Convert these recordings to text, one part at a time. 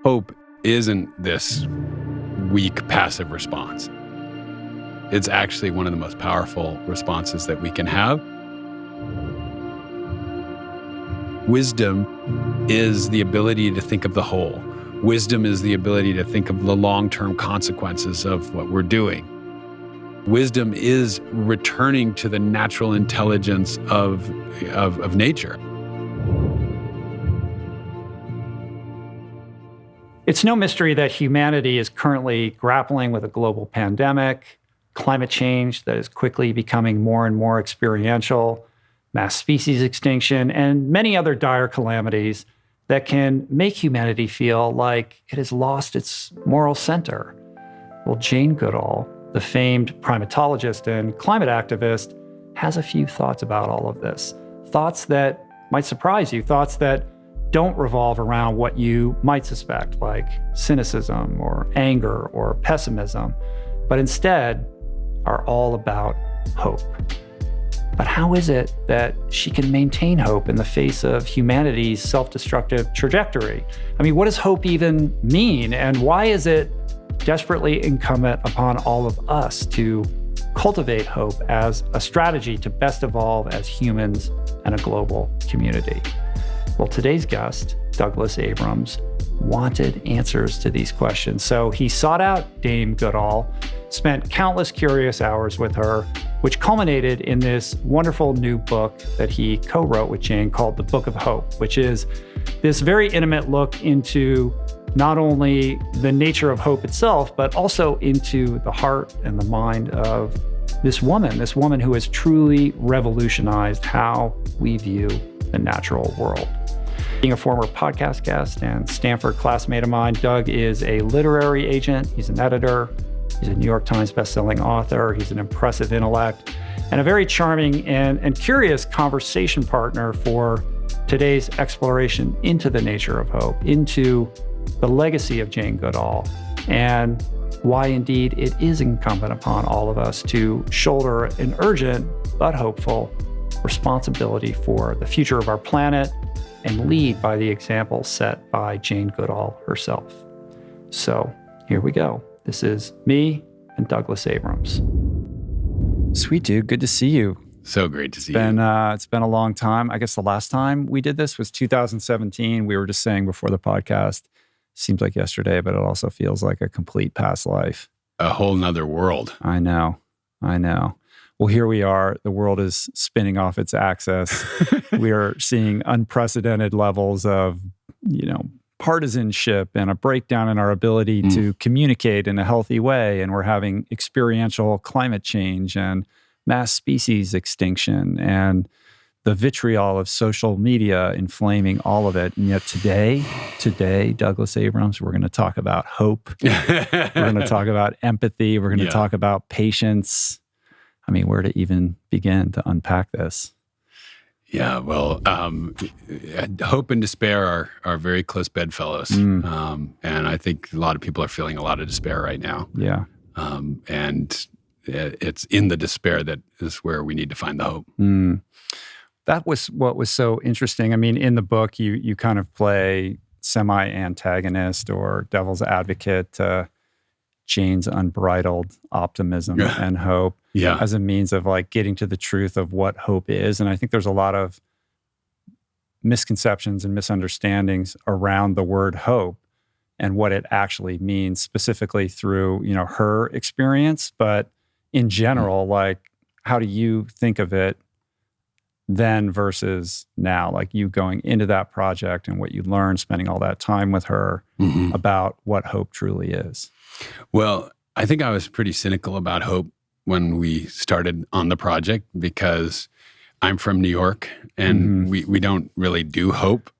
hope isn't this weak, passive response. It's actually one of the most powerful responses that we can have. Wisdom is the ability to think of the whole. Wisdom is the ability to think of the long-term consequences of what we're doing. Wisdom is returning to the natural intelligence of nature. It's no mystery that humanity is currently grappling with a global pandemic, climate change that is quickly becoming more and more experiential, mass species extinction, and many other dire calamities that can make humanity feel like it has lost its moral center. Well, Jane Goodall, the famed primatologist and climate activist, has a few thoughts about all of this. Thoughts that might surprise you, thoughts that don't revolve around what you might suspect, like cynicism or anger or pessimism, but instead are all about hope. But how is it that she can maintain hope in the face of humanity's self-destructive trajectory? I mean, what does hope even mean? And why is it desperately incumbent upon all of us to cultivate hope as a strategy to best evolve as humans and a global community? Well, today's guest, Douglas Abrams, wanted answers to these questions. So he sought out Dame Goodall, spent countless curious hours with her, which culminated in this wonderful new book that he co-wrote with Jane called The Book of Hope, which is this very intimate look into not only the nature of hope itself, but also into the heart and the mind of this woman who has truly revolutionized how we view the natural world. Being a former podcast guest and Stanford classmate of mine, Doug is a literary agent. He's an editor. He's a New York Times bestselling author. He's an impressive intellect and a very charming and curious conversation partner for today's exploration into the nature of hope, into the legacy of Jane Goodall, and why indeed it is incumbent upon all of us to shoulder an urgent but hopeful responsibility for the future of our planet and lead by the example set by Jane Goodall herself. So here we go. This is me and Douglas Abrams. Sweet dude, good to see you. So great to see you. you. It's been a long time. I guess the last time we did this was 2017. We were just saying before the podcast, seems like yesterday, but it also feels like a complete past life. A whole nother world. I know. Well, here we are. The world is spinning off its axis. We are seeing unprecedented levels of, partisanship and a breakdown in our ability to communicate in a healthy way. And we're having experiential climate change and mass species extinction and the vitriol of social media inflaming all of it. And yet today, Douglas Abrams, we're going to talk about hope. We're going to talk about empathy. We're going to talk about patience. I mean, where to even begin to unpack this? Yeah, well, hope and despair are very close bedfellows. And I think a lot of people are feeling a lot of despair right now. Yeah. And it's in the despair that is where we need to find the hope. That was what was so interesting. I mean, in the book, you kind of play semi-antagonist or devil's advocate to Jane's unbridled optimism and hope as a means of like getting to the truth of what hope is. And I think there's a lot of misconceptions and misunderstandings around the word hope and what it actually means, specifically through, her experience. But in general, like, how do you think of it then versus now? Like you going into that project and what you learned, spending all that time with her about what hope truly is. Well, I think I was pretty cynical about hope when we started on the project because I'm from New York and we don't really do hope.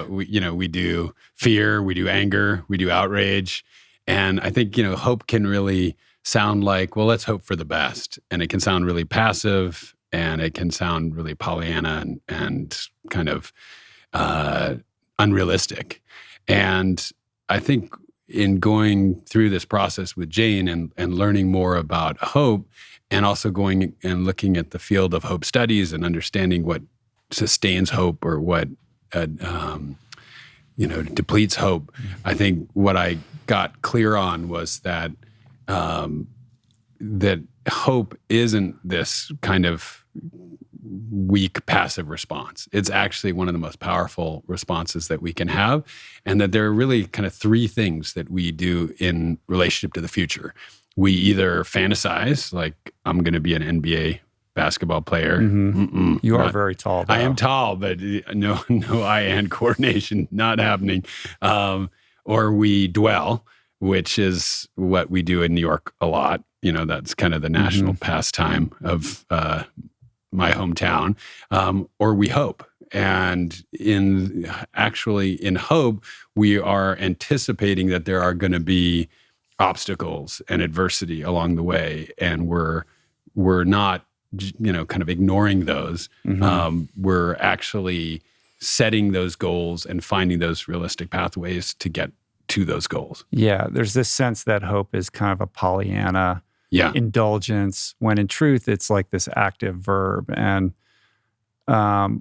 We do fear, we do anger, we do outrage. And I think, hope can really sound like, well, let's hope for the best. And it can sound really passive and it can sound really Pollyanna and kind of unrealistic. And I think in going through this process with Jane and learning more about hope and also going and looking at the field of hope studies and understanding what sustains hope or what depletes hope. I think what I got clear on was that that hope isn't this kind of weak passive response. It's actually one of the most powerful responses that we can have, and that there are really kind of three things that we do in relationship to the future. We either fantasize, like I'm going to be an NBA basketball player. You are very tall, though. I am tall, but no eye-hand coordination, not happening. Or we dwell, which is what we do in New York a lot. That's kind of the national pastime of my hometown. Or we hope. And in hope, we are anticipating that there are going to be obstacles and adversity along the way, and we're not kind of ignoring those. We're actually setting those goals and finding those realistic pathways to get to those goals. Yeah, there's this sense that hope is kind of a Pollyanna indulgence, when in truth it's like this active verb. And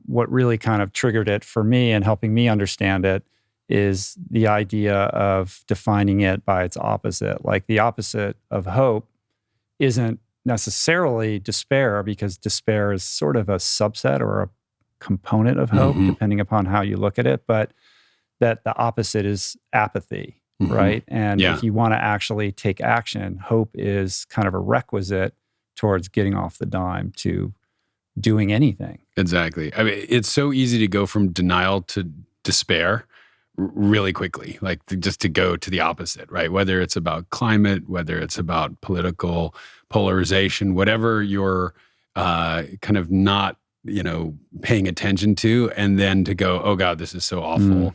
what really kind of triggered it for me and helping me understand it is the idea of defining it by its opposite. Like the opposite of hope isn't necessarily despair, because despair is sort of a subset or a component of hope, depending upon how you look at it, but that the opposite is apathy, right? And if you want to actually take action, hope is kind of a requisite towards getting off the dime to doing anything. Exactly. I mean, it's so easy to go from denial to despair really quickly, like just to go to the opposite, right? Whether it's about climate, whether it's about political polarization, whatever you're kind of not, paying attention to, and then to go, oh God, this is so awful.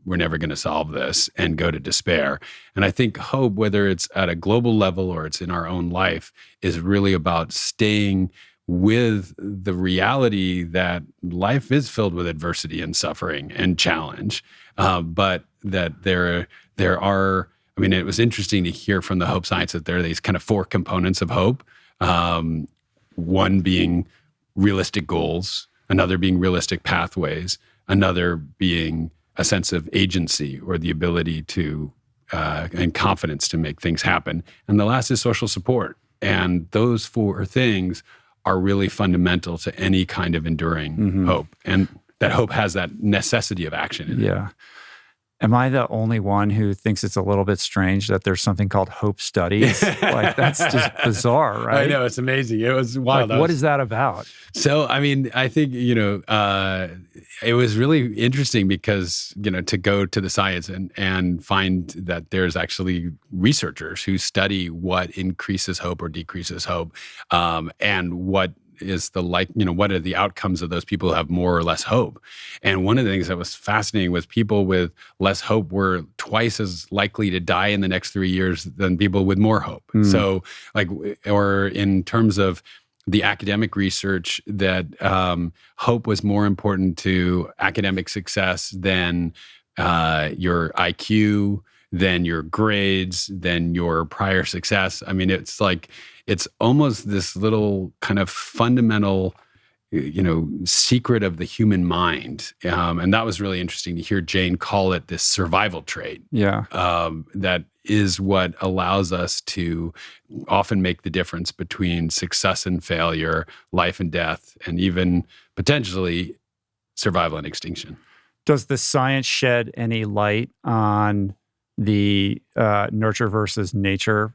We're never going to solve this, and go to despair. And I think hope, whether it's at a global level or it's in our own life, is really about staying with the reality that life is filled with adversity and suffering and challenge, but that there are. I mean, it was interesting to hear from the Hope Science that there are these kind of four components of hope. One being realistic goals, another being realistic pathways, another being a sense of agency or the ability to and confidence to make things happen, and the last is social support. And those four things are really fundamental to any kind of enduring hope. And that hope has that necessity of action in it. Yeah. Am I the only one who thinks it's a little bit strange that there's something called hope studies? Like, that's just bizarre, right? I know, it's amazing. It was wild. Like, what is that about? So, I mean, I think, it was really interesting because, to go to the science and find that there's actually researchers who study what increases hope or decreases hope, and what is what are the outcomes of those people who have more or less hope. And one of the things that was fascinating was people with less hope were twice as likely to die in the next 3 years than people with more hope. So or in terms of the academic research, that hope was more important to academic success than your IQ, than your grades, than your prior success. I mean, it's almost this little kind of fundamental, secret of the human mind. And that was really interesting to hear Jane call it this survival trait. Yeah. That is what allows us to often make the difference between success and failure, life and death, and even potentially survival and extinction. Does the science shed any light on the nurture versus nature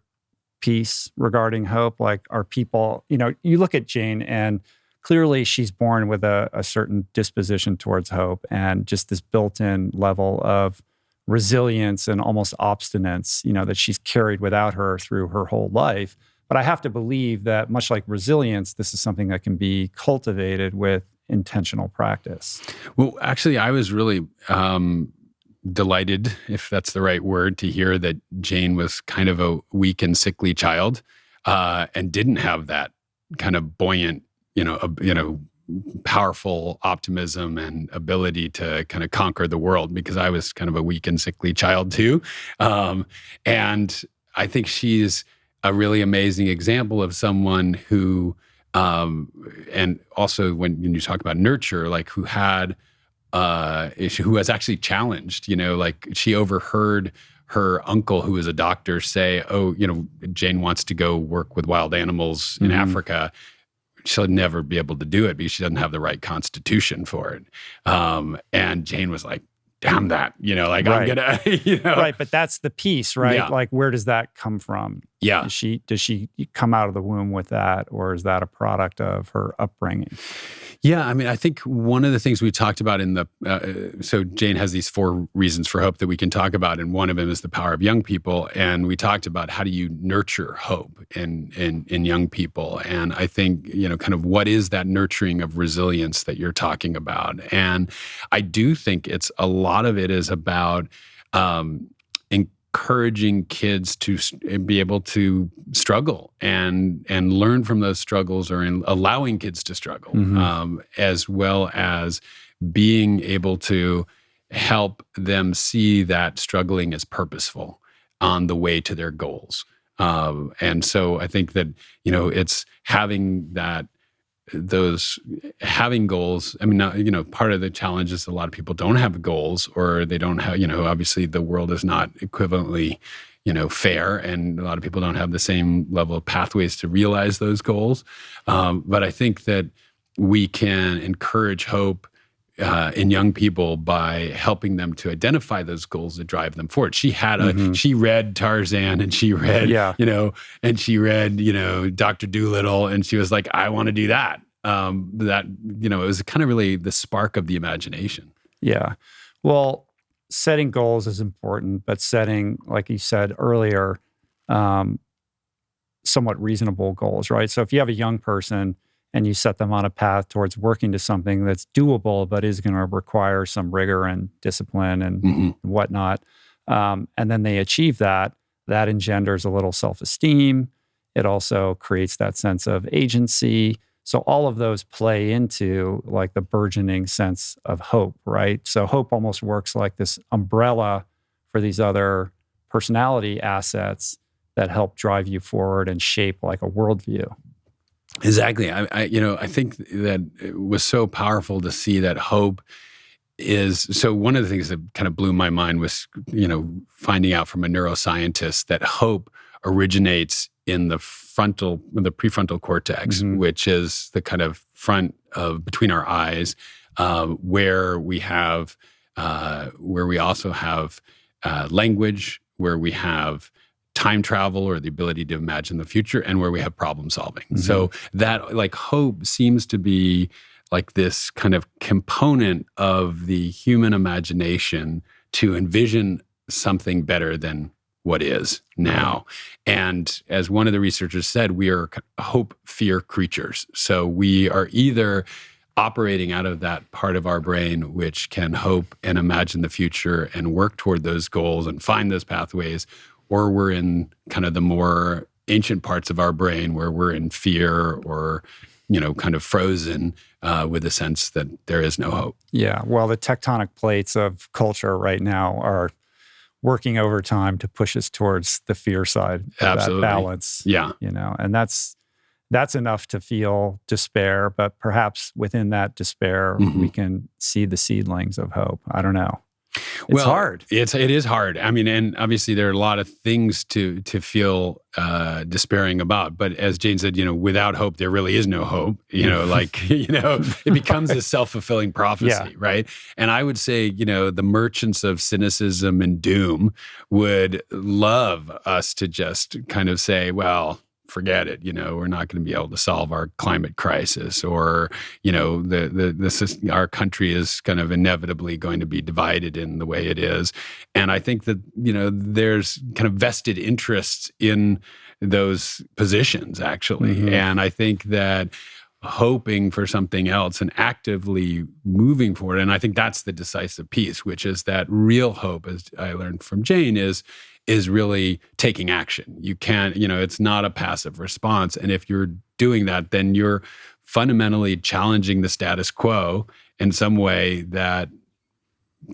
piece regarding hope? Like, are people, you look at Jane and clearly she's born with a certain disposition towards hope and just this built-in level of resilience and almost obstinance, that she's carried without her through her whole life. But I have to believe that, much like resilience, this is something that can be cultivated with intentional practice. Well, actually, I was really delighted, if that's the right word, to hear that Jane was kind of a weak and sickly child, and didn't have that kind of buoyant, powerful optimism and ability to kind of conquer the world, because I was kind of a weak and sickly child too. And I think she's a really amazing example of someone who, and also when you talk about nurture, like who had who was actually challenged. Like she overheard her uncle, who was a doctor, say, "Oh, Jane wants to go work with wild animals in Africa. She'll never be able to do it because she doesn't have the right constitution for it." And Jane was like, "Damn that, like I'm gonna, Right, but that's the piece, right? Yeah. Like, where does that come from? Yeah. Does she come out of the womb with that, or is that a product of her upbringing? Yeah, I mean, I think one of the things we talked about in the so Jane has these 4 reasons for hope that we can talk about, and one of them is the power of young people. And we talked about how do you nurture hope in young people, and I think kind of what is that nurturing of resilience that you're talking about. And I do think it's a lot of it is about encouraging kids to be able to struggle and learn from those struggles, or in allowing kids to struggle, as well as being able to help them see that struggling is purposeful on the way to their goals. And so I think that, it's having having goals. I mean, part of the challenge is a lot of people don't have goals, or they don't have, obviously the world is not equivalently, fair, and a lot of people don't have the same level of pathways to realize those goals. But I think that we can encourage hope in young people by helping them to identify those goals that drive them forward. She had she read Tarzan, and she read, and she read, Dr. Dolittle, and she was like, I want to do that. It was kind of really the spark of the imagination. Yeah. Well, setting goals is important, but setting, like you said earlier, somewhat reasonable goals, right? So if you have a young person and you set them on a path towards working to something that's doable, but is going to require some rigor and discipline and whatnot, and then they achieve that engenders a little self-esteem. It also creates that sense of agency. So all of those play into like the burgeoning sense of hope, right? So hope almost works like this umbrella for these other personality assets that help drive you forward and shape like a worldview. Exactly. I think that it was so powerful to see that hope is, so one of the things that kind of blew my mind was, finding out from a neuroscientist that hope originates in the prefrontal cortex, which is the kind of front of between our eyes, where we also have language, where we have time travel or the ability to imagine the future, and where we have problem solving. So that like hope seems to be like this kind of component of the human imagination to envision something better than what is now. And as one of the researchers said, we are hope-fear creatures. So we are either operating out of that part of our brain which can hope and imagine the future and work toward those goals and find those pathways, or we're in kind of the more ancient parts of our brain where we're in fear or, kind of frozen with a sense that there is no hope. Yeah. Well, the tectonic plates of culture right now are working overtime to push us towards the fear side of Absolutely. That balance. Yeah. And that's enough to feel despair, but perhaps within that despair, we can see the seedlings of hope. I don't know. It's hard. It is hard. I mean, and obviously there are a lot of things to feel despairing about. But as Jane said, without hope, there really is no hope. It becomes a self-fulfilling prophecy, right? And I would say, the merchants of cynicism and doom would love us to just kind of say, well, forget it. We're not going to be able to solve our climate crisis, or our country is kind of inevitably going to be divided in the way it is. And I think that there's kind of vested interests in those positions actually, and I think that hoping for something else and actively moving forward, and I think that's the decisive piece, which is that real hope, as I learned from Jane, is really taking action. You can't, it's not a passive response. And if you're doing that, then you're fundamentally challenging the status quo in some way that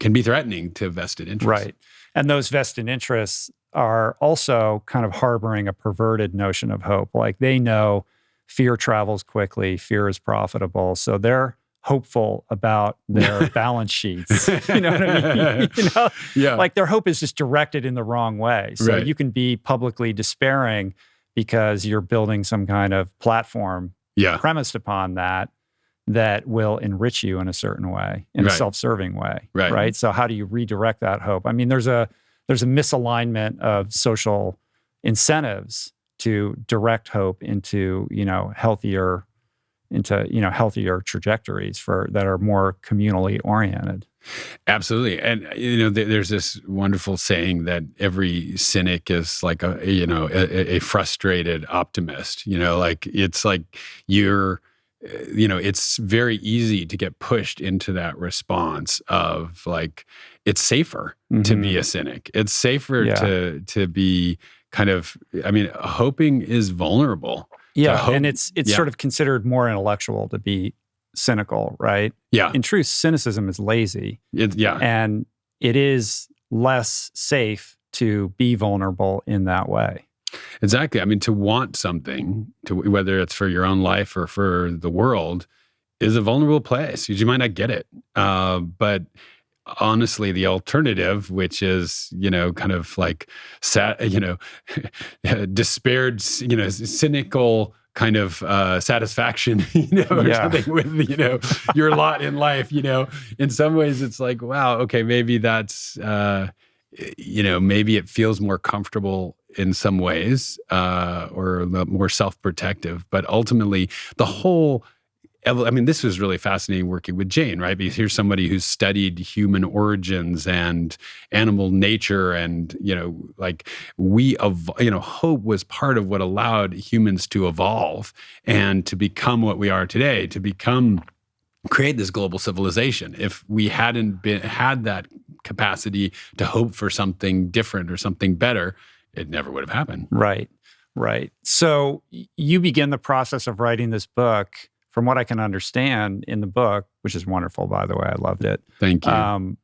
can be threatening to vested interests. Right. And those vested interests are also kind of harboring a perverted notion of hope. Like they know fear travels quickly, fear is profitable. So they're hopeful about their balance sheets. You know what I mean? Yeah. Like their hope is just directed in the wrong way. So Right. you can be publicly despairing because you're building some kind of platform Yeah. premised upon that will enrich you in a certain way, in a Right. self-serving way. Right. So how do you redirect that hope? I mean, there's a misalignment of social incentives to direct hope into, healthier trajectories that are more communally oriented. Absolutely. And, there's this wonderful saying that every cynic is like a frustrated optimist, like it's like it's very easy to get pushed into that response of like, it's safer to be a cynic. It's safer to be kind of, hoping is vulnerable. Yeah. And it's sort of considered more intellectual to be cynical, right? Yeah. In truth, cynicism is lazy. Yeah. And it is less safe to be vulnerable in that way. Exactly. To want something, whether it's for your own life or for the world, is a vulnerable place. You might not get it. But honestly, the alternative, which is, kind of like, despaired, cynical kind of satisfaction, or something with, your lot in life, in some ways it's like, wow, okay, maybe that's, maybe it feels more comfortable in some ways, or more self-protective, but ultimately the whole, this was really fascinating working with Jane, right? Because here's somebody who's studied human origins and animal nature, and hope was part of what allowed humans to evolve and to become what we are today, to create this global civilization. If we hadn't had that capacity to hope for something different or something better, it never would have happened. Right. So you begin the process of writing this book. From what I can understand in the book, which is wonderful, by the way, I loved it. Thank you.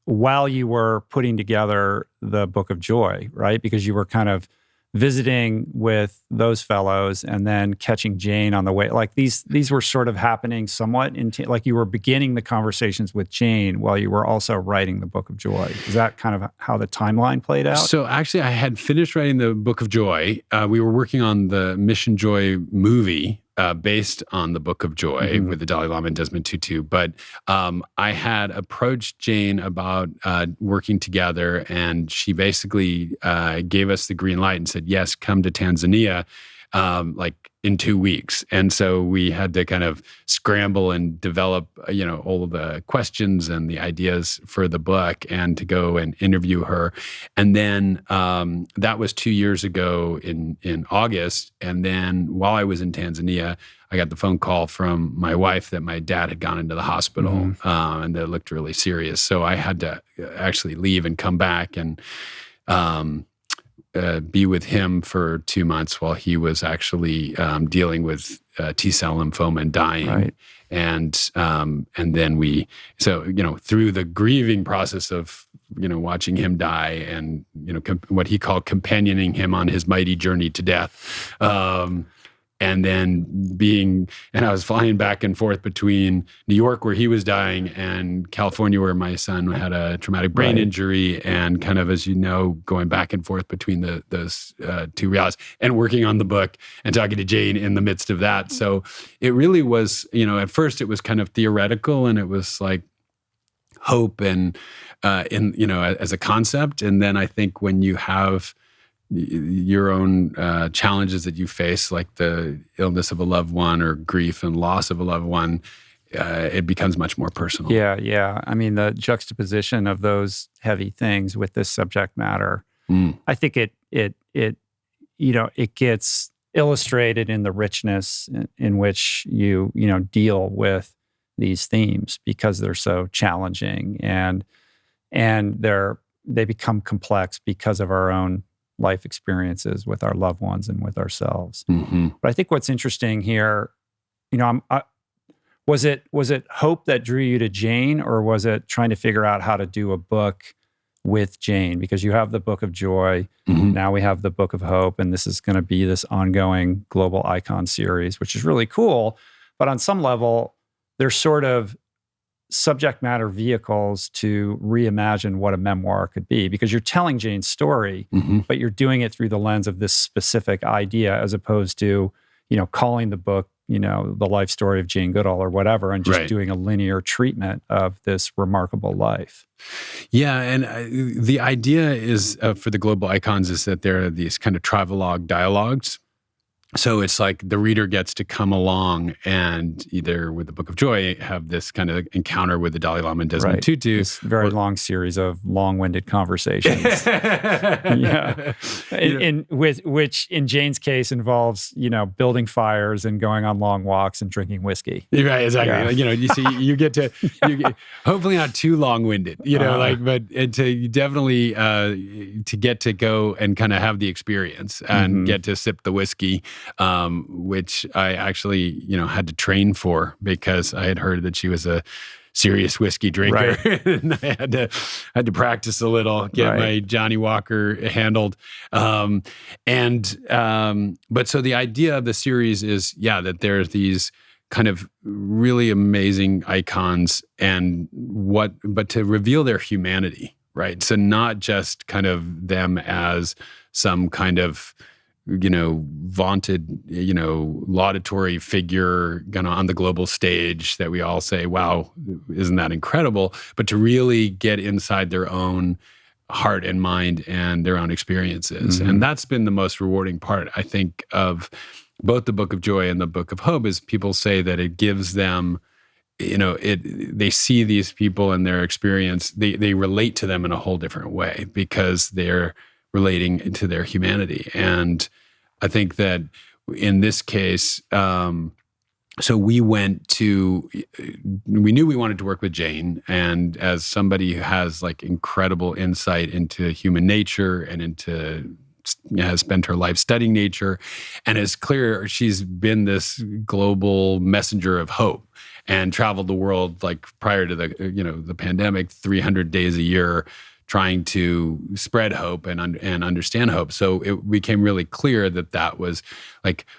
While you were putting together the Book of Joy, right? Because you were kind of visiting with those fellows and then catching Jane on the way. Like these were sort of happening somewhat like you were beginning the conversations with Jane while you were also writing the Book of Joy. Is that kind of how the timeline played out? So actually, I had finished writing the Book of Joy. We were working on the Mission Joy movie, based on the Book of Joy with the Dalai Lama and Desmond Tutu. But I had approached Jane about working together, and she basically gave us the green light and said, yes, come to Tanzania like in 2 weeks. And so we had to kind of scramble and develop, all of the questions and the ideas for the book and to go and interview her. And then that was 2 years ago in August. And then while I was in Tanzania, I got the phone call from my wife that my dad had gone into the hospital and that it looked really serious. So I had to actually leave and come back and be with him for 2 months while he was actually dealing with T-cell lymphoma and dying. Right. And then through the grieving process of, watching him die and, what he called companioning him on his mighty journey to death. And then I was flying back and forth between New York, where he was dying, and California, where my son had a traumatic brain injury, and kind of, as you know, going back and forth between those two realities, and working on the book and talking to Jane in the midst of that. So it really was, at first it was kind of theoretical, and it was like hope and, as a concept. And then I think when you have your own challenges that you face, like the illness of a loved one or grief and loss of a loved one, it becomes much more personal. Yeah. The juxtaposition of those heavy things with this subject matter, I think it gets illustrated in the richness in which you deal with these themes, because they're so challenging and they become complex because of our own life experiences with our loved ones and with ourselves. But I think what's interesting here, was it hope that drew you to Jane, or was it trying to figure out how to do a book with Jane? Because you have the Book of Joy, now we have the Book of Hope, and this is going to be this ongoing global icon series, which is really cool. But on some level, they're sort of subject matter vehicles to reimagine what a memoir could be, because you're telling Jane's story, but you're doing it through the lens of this specific idea, as opposed to, calling the book, The Life Story of Jane Goodall or whatever, and just doing a linear treatment of this remarkable life. Yeah, and the idea is for the global icons is that there are these kind of travelogue dialogues. So it's like the reader gets to come along and either with the Book of Joy have this kind of encounter with the Dalai Lama and Desmond Tutu. This very long series of long-winded conversations. Which in Jane's case involves, building fires and going on long walks and drinking whiskey. Right, exactly. Yeah. You see, you get hopefully not too long-winded, but to definitely to get to go and kind of have the experience and get to sip the whiskey. Which I actually, had to train for because I had heard that she was a serious whiskey drinker, and I had to practice a little, get my Johnny Walker handled. But so the idea of the series is, that there's these kind of really amazing icons, but to reveal their humanity, right? So not just kind of them as some kind of vaunted, laudatory figure on the global stage that we all say, wow, isn't that incredible? But to really get inside their own heart and mind and their own experiences. And that's been the most rewarding part, I think, of both the Book of Joy and the Book of Hope, is people say that it gives them, they see these people and their experience, they relate to them in a whole different way because they're relating to their humanity. And I think that in this case, so we knew we wanted to work with Jane, and as somebody who has incredible insight into human nature and has spent her life studying nature, and it's clear she's been this global messenger of hope and traveled the world prior to the pandemic, 300 days a year, trying to spread hope and understand hope. So it became really clear that was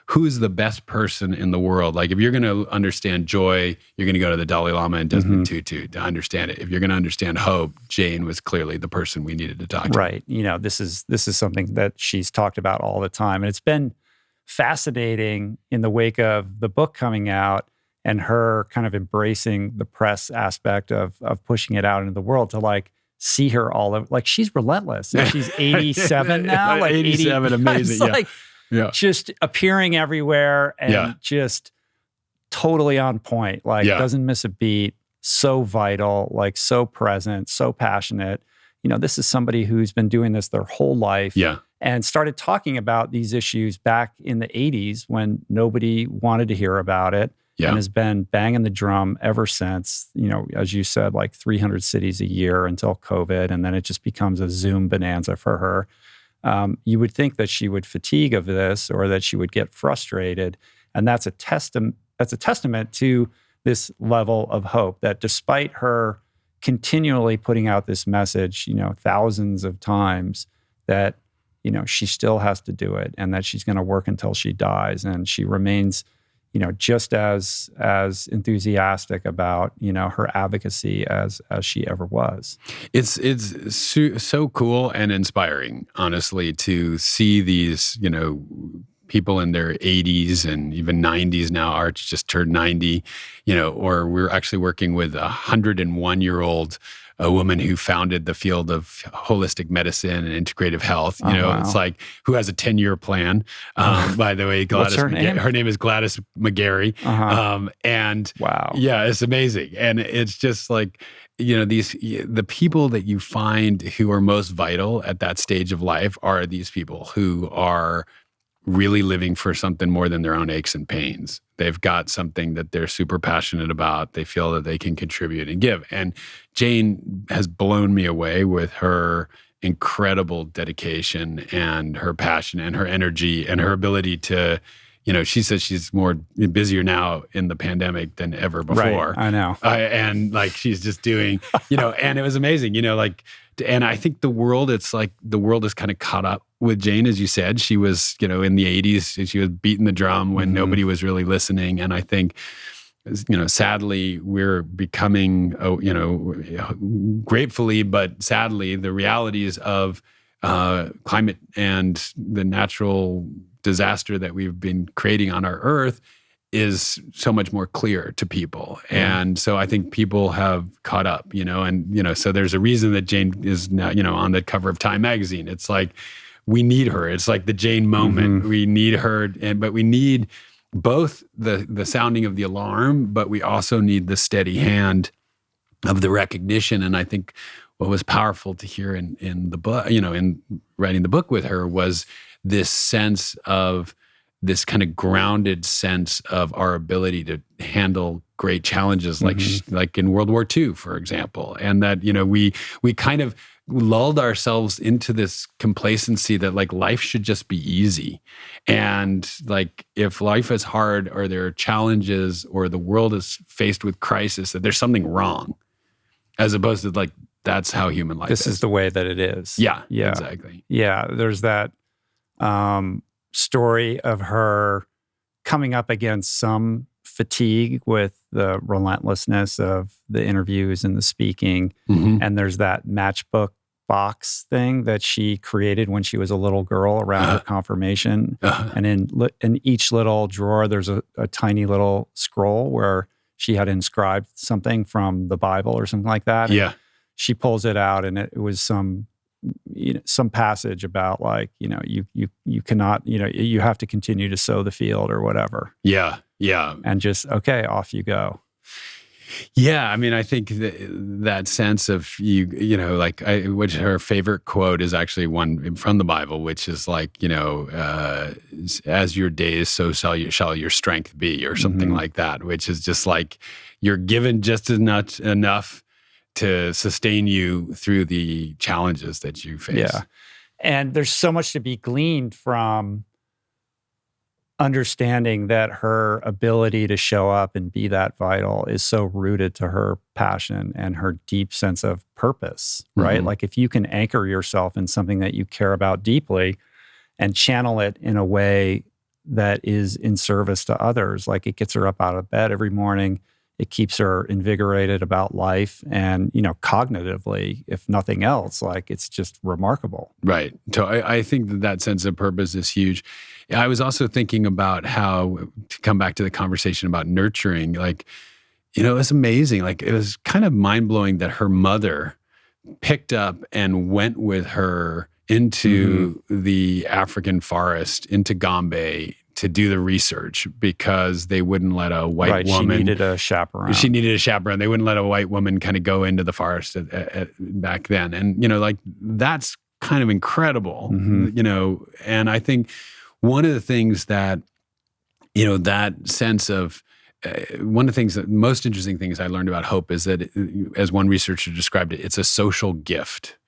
who's the best person in the world? If you're going to understand joy, you're going to go to the Dalai Lama and Desmond Tutu to understand it. If you're going to understand hope, Jane was clearly the person we needed to talk to. Right. This is something that she's talked about all the time. And it's been fascinating in the wake of the book coming out and her kind of embracing the press aspect of pushing it out into the world to see her all over. She's relentless. And she's 87 now. 87, amazing. Just appearing everywhere and just totally on point. Doesn't miss a beat. So vital, so present, so passionate. This is somebody who's been doing this their whole life. And started talking about these issues back in the 80s when nobody wanted to hear about it. And has been banging the drum ever since, as you said, 300 cities a year until COVID. And then it just becomes a Zoom bonanza for her. You would think that she would fatigue of this or that she would get frustrated. And that's a testament to this level of hope, that despite her continually putting out this message, thousands of times, that, she still has to do it and that she's going to work until she dies. And she remains just as enthusiastic about, her advocacy as she ever was. It's so cool and inspiring, honestly, to see these, people in their 80s and even 90s now. Arch just turned 90, or we're actually working with a 101-year-old a woman who founded the field of holistic medicine and integrative health. Wow. It's who has a 10-year plan. By the way, Gladys. What's her name? Her name is Gladys McGarry. And wow, yeah, it's amazing. And it's just the people that you find who are most vital at that stage of life are these people who are really living for something more than their own aches and pains. They've got something that they're super passionate about. They feel that they can contribute and give. And Jane has blown me away with her incredible dedication and her passion and her energy and her ability to, she says she's more busier now in the pandemic than ever before. Right, I know. And she's just doing, and it was amazing, and I think the world is kind of caught up with Jane, as you said. She was, in the 80s, she was beating the drum when nobody was really listening. And I think sadly, we're becoming, gratefully, but sadly, the realities of climate and the natural disaster that we've been creating on our Earth is so much more clear to people. And so I think people have caught up, so there's a reason that Jane is now, on the cover of Time magazine. It's like, we need her. It's like the Jane moment. We need her, but we need both the sounding of the alarm, but we also need the steady hand of the recognition. And I think what was powerful to hear in the book, in writing the book with her, was this sense of this kind of grounded sense of our ability to handle great challenges, like in World War II, for example. And that, we kind of lulled ourselves into this complacency that like life should just be easy. And like, if life is hard or there are challenges or the world is faced with crisis, that there's something wrong, as opposed to like, that's how human life is. This is the way that it is. Yeah, exactly. Yeah, there's that story of her coming up against some fatigue with the relentlessness of the interviews and the speaking. And there's that matchbook box thing that she created when she was a little girl around her confirmation. And in each little drawer, there's a tiny little scroll where she had inscribed something from the Bible or something like that. Yeah. She pulls it out, and it was some passage about like, you cannot, you have to continue to sow the field or whatever. Yeah. And just, okay, off you go. Yeah, I mean, I think that sense of which her favorite quote is actually one from the Bible, which is like, as your days, so shall your strength be, or something like that, which is just like, you're given just enough to sustain you through the challenges that you face. Yeah, and there's so much to be gleaned from understanding that her ability to show up and be that vital is so rooted to her passion and her deep sense of purpose, right? Like, if you can anchor yourself in something that you care about deeply and channel it in a way that is in service to others, like, it gets her up out of bed every morning. It keeps her invigorated about life, and, cognitively, if nothing else, like, it's just remarkable. Right. So I think that sense of purpose is huge. I was also thinking about how, to come back to the conversation about nurturing, like, it was amazing. Like, it was kind of mind-blowing that her mother picked up and went with her into the African forest, into Gombe, to do the research, because they wouldn't let a white woman. She needed a chaperone. She needed a chaperone. They wouldn't let a white woman kind of go into the forest back then. And, like, that's kind of incredible, and I think one of the things that, that sense of, one of the things that most interesting things I learned about hope is that, as one researcher described it, it's a social gift.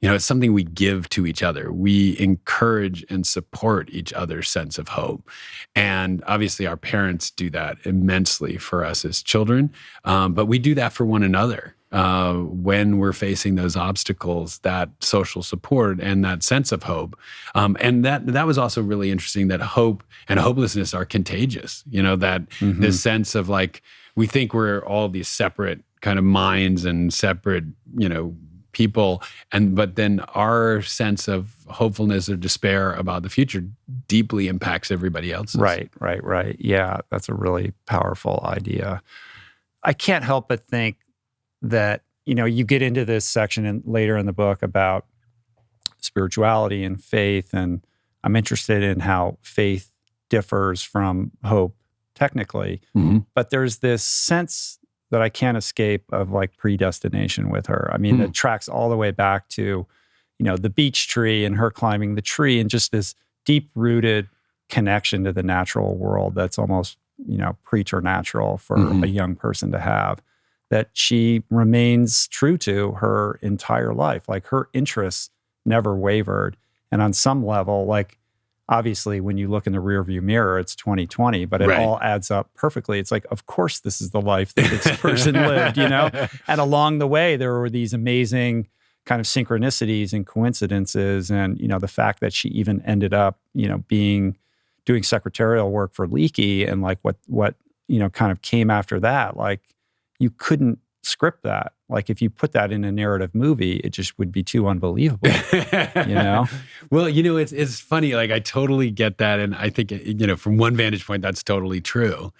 It's something we give to each other. We encourage and support each other's sense of hope. And obviously our parents do that immensely for us as children, but we do that for one another. When we're facing those obstacles, that social support and that sense of hope. And that was also really interesting, that hope and hopelessness are contagious. That this sense of like, we think we're all these separate kind of minds and separate, people, but then our sense of hopefulness or despair about the future deeply impacts everybody else's. Right. Yeah, that's a really powerful idea. I can't help but think that, you get into this section later in the book about spirituality and faith, and I'm interested in how faith differs from hope technically, but there's this sense that I can't escape of like predestination with her. I mean, it tracks all the way back to, the beech tree and her climbing the tree, and just this deep-rooted connection to the natural world that's almost, preternatural for a young person to have, that she remains true to her entire life. Like, her interests never wavered. And on some level, like, obviously, when you look in the rearview mirror, it's 2020, but it all adds up perfectly. It's like, of course, this is the life that this person lived, And along the way, there were these amazing kind of synchronicities and coincidences. And, the fact that she even ended up, doing secretarial work for Leakey, and like what kind of came after that, like you couldn't script that. Like if you put that in a narrative movie, it just would be too unbelievable, Well, it's funny. Like I totally get that. And I think, from one vantage point, that's totally true.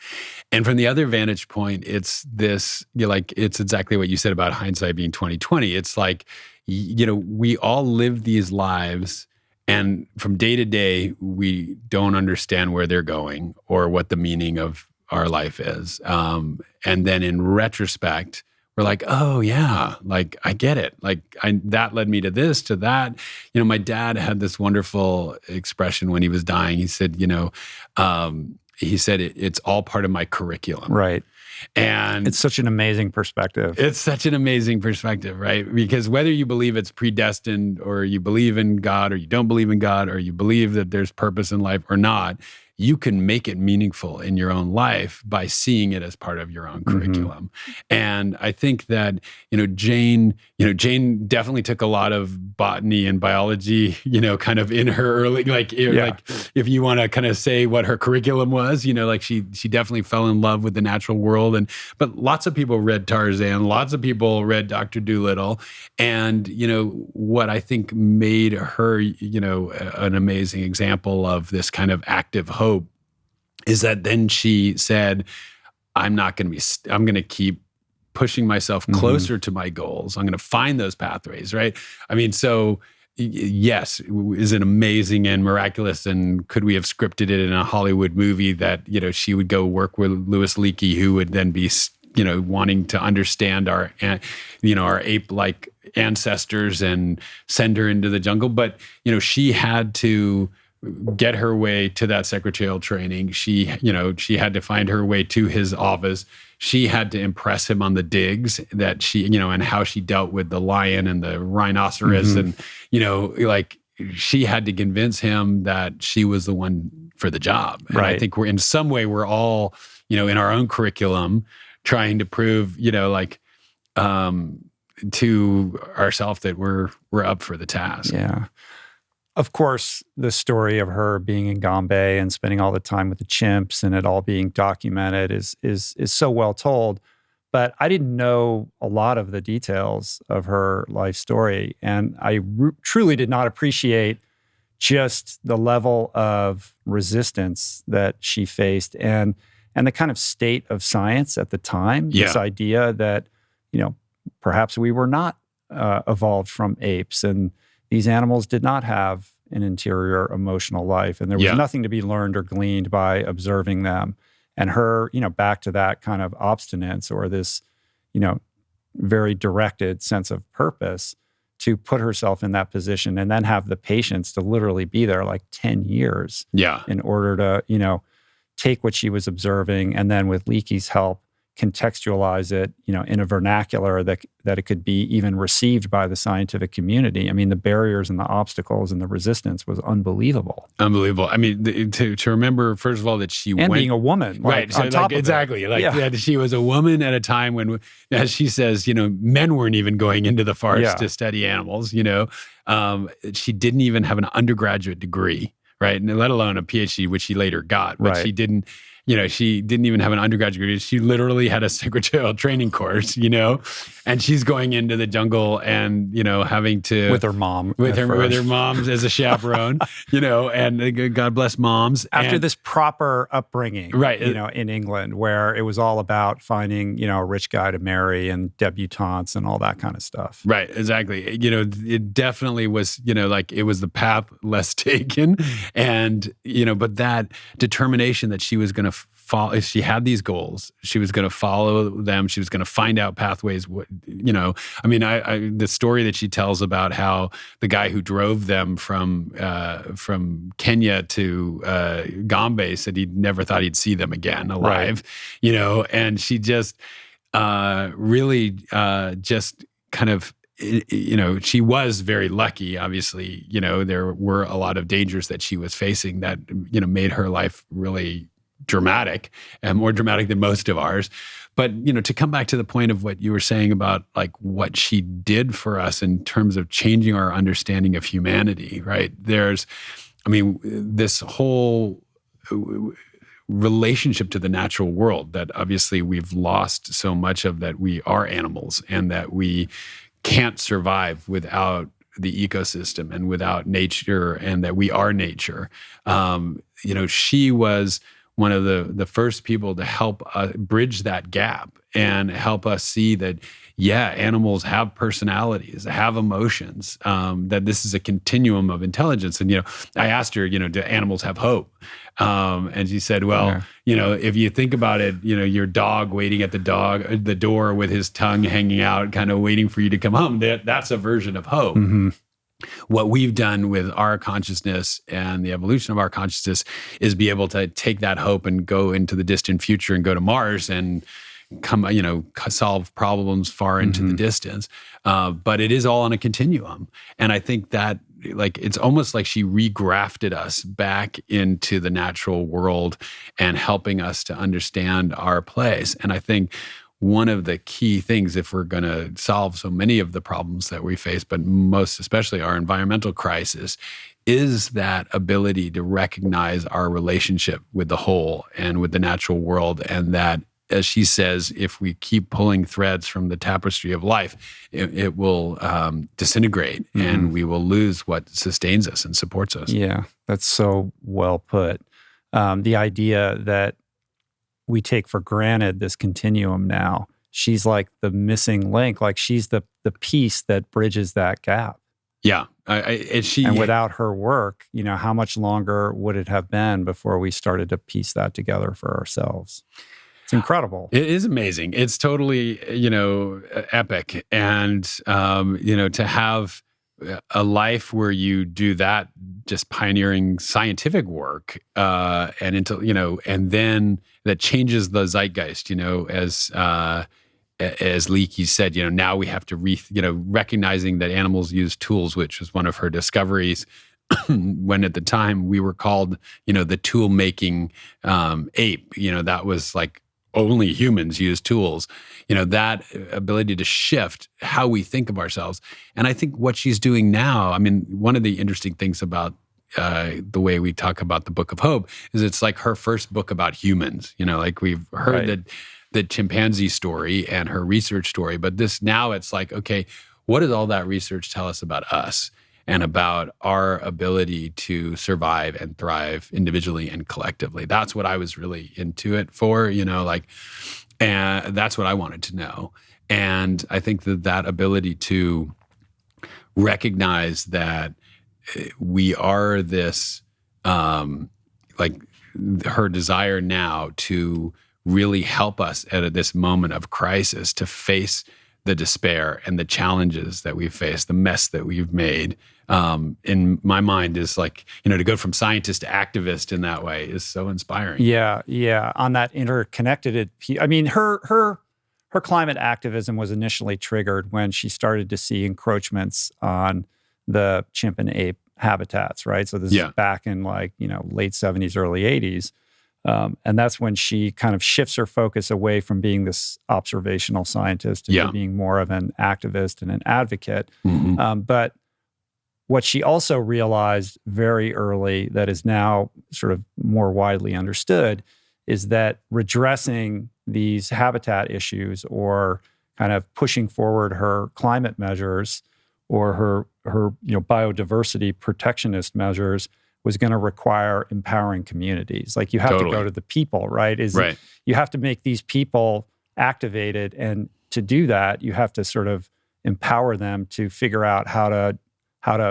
And from the other vantage point, it's this, it's exactly what you said about hindsight being 20/20. It's like, we all live these lives, and from day to day, we don't understand where they're going or what the meaning of our life is. And then in retrospect, we're like, oh yeah, like I get it. Like that led me to this, to that. My dad had this wonderful expression when he was dying. He said, it's all part of my curriculum. Right. And it's such an amazing perspective. It's such an amazing perspective, right? Because whether you believe it's predestined, or you believe in God, or you don't believe in God, or you believe that there's purpose in life or not, you can make it meaningful in your own life by seeing it as part of your own curriculum. And I think that, Jane definitely took a lot of botany and biology, kind of in her early, like if you want to kind of say what her curriculum was, like she definitely fell in love with the natural world. But lots of people read Tarzan, lots of people read Dr. Dolittle. And, what I think made her, an amazing example of this kind of active hope is that then she said, I'm going to keep pushing myself closer to my goals. I'm going to find those pathways, right? I mean, so yes, is it amazing and miraculous? And could we have scripted it in a Hollywood movie that, she would go work with Louis Leakey, who would then be, wanting to understand our ape-like ancestors and send her into the jungle. But, she had to get her way to that secretarial training. She had to find her way to his office. She had to impress him on the digs that she, and how she dealt with the lion and the rhinoceros. And, she had to convince him that she was the one for the job. And I think in some way, we're all, in our own curriculum trying to prove, to ourselves that we're up for the task. Yeah. Of course, the story of her being in Gombe and spending all the time with the chimps and it all being documented is so well told. But I didn't know a lot of the details of her life story. And I truly did not appreciate just the level of resistance that she faced and the kind of state of science at the time. Yeah. This idea that, perhaps we were not evolved from apes, and these animals did not have an interior emotional life, and there was nothing to be learned or gleaned by observing them. And her, back to that kind of obstinance or this, very directed sense of purpose to put herself in that position and then have the patience to literally be there like 10 years in order to, take what she was observing and then with Leakey's help, contextualize it, in a vernacular that it could be even received by the scientific community. I mean, the barriers and the obstacles and the resistance was unbelievable. Unbelievable. I mean, to remember, first of all, that she went... being a woman. Right. So exactly. That she was a woman at a time when, as she says, men weren't even going into the forest to study animals, She didn't even have an undergraduate degree, right? And let alone a PhD, which she later got. But she didn't... she didn't even have an undergraduate degree. She literally had a secretarial training course, and she's going into the jungle and, having to... With her mom. With her moms as a chaperone, and God bless moms. After this proper upbringing, right. In England, where it was all about finding, a rich guy to marry and debutantes and all that kind of stuff. Right, exactly. It definitely was, it was the path less taken. And, but that determination that she was going to follow, if she had these goals, she was going to follow them. She was going to find out pathways. I mean, the story that she tells about how the guy who drove them from Kenya to Gombe said he never thought he'd see them again alive. Right. And she just really just kind of. She was very lucky. Obviously, there were a lot of dangers that she was facing that made her life really dramatic and more dramatic than most of ours. But, to come back to the point of what you were saying about like what she did for us in terms of changing our understanding of humanity, right? This whole relationship to the natural world, that obviously we've lost so much of, that we are animals and that we can't survive without the ecosystem and without nature, and that we are nature. She was one of the first people to help bridge that gap and help us see that, animals have personalities, have emotions, that this is a continuum of intelligence. And, I asked her, do animals have hope? And she said, well, if you think about it, your dog waiting at the door with his tongue hanging out, kind of waiting for you to come home, that's a version of hope. Mm-hmm. What we've done with our consciousness and the evolution of our consciousness is be able to take that hope and go into the distant future and go to Mars and solve problems far into the distance. But it is all on a continuum. And I think that it's almost like she regrafted us back into the natural world and helping us to understand our place. And I think one of the key things, if we're going to solve so many of the problems that we face, but most especially our environmental crisis, is that ability to recognize our relationship with the whole and with the natural world. And that, as she says, if we keep pulling threads from the tapestry of life, it will disintegrate, and we will lose what sustains us and supports us. Yeah, that's so well put. The idea that we take for granted this continuum now, she's like the missing link, like she's the piece that bridges that gap. Yeah. And without her work, how much longer would it have been before we started to piece that together for ourselves? It's incredible. It is amazing. It's totally, epic. And, to have a life where you do that, just pioneering scientific work, and then that changes the zeitgeist, as Leakey said, now we have to recognizing that animals use tools, which was one of her discoveries, when at the time we were called, the tool making ape, that was like only humans use tools, that ability to shift how we think of ourselves. And I think what she's doing now, one of the interesting things about the way we talk about the Book of Hope is it's like her first book about humans, we've heard the chimpanzee story and her research story, but now it's like, okay, what does all that research tell us about us and about our ability to survive and thrive individually and collectively? That's what I was really into it for, and that's what I wanted to know. And I think that ability to recognize that we are this, her desire now to really help us at this moment of crisis to face the despair and the challenges that we've faced, the mess that we've made, in my mind is like, to go from scientist to activist in that way is so inspiring. Yeah. On that interconnected, her climate activism was initially triggered when she started to see encroachments on the chimp and ape habitats, right? So this is back in late 70s, early 80s. And that's when she kind of shifts her focus away from being this observational scientist into being more of an activist and an advocate. But what she also realized very early, that is now sort of more widely understood, is that redressing these habitat issues, or kind of pushing forward her climate measures or her biodiversity protectionist measures, was going to require empowering communities. Like, you have to go to the people, right? You have to make these people activated. And to do that, you have to sort of empower them to figure out how to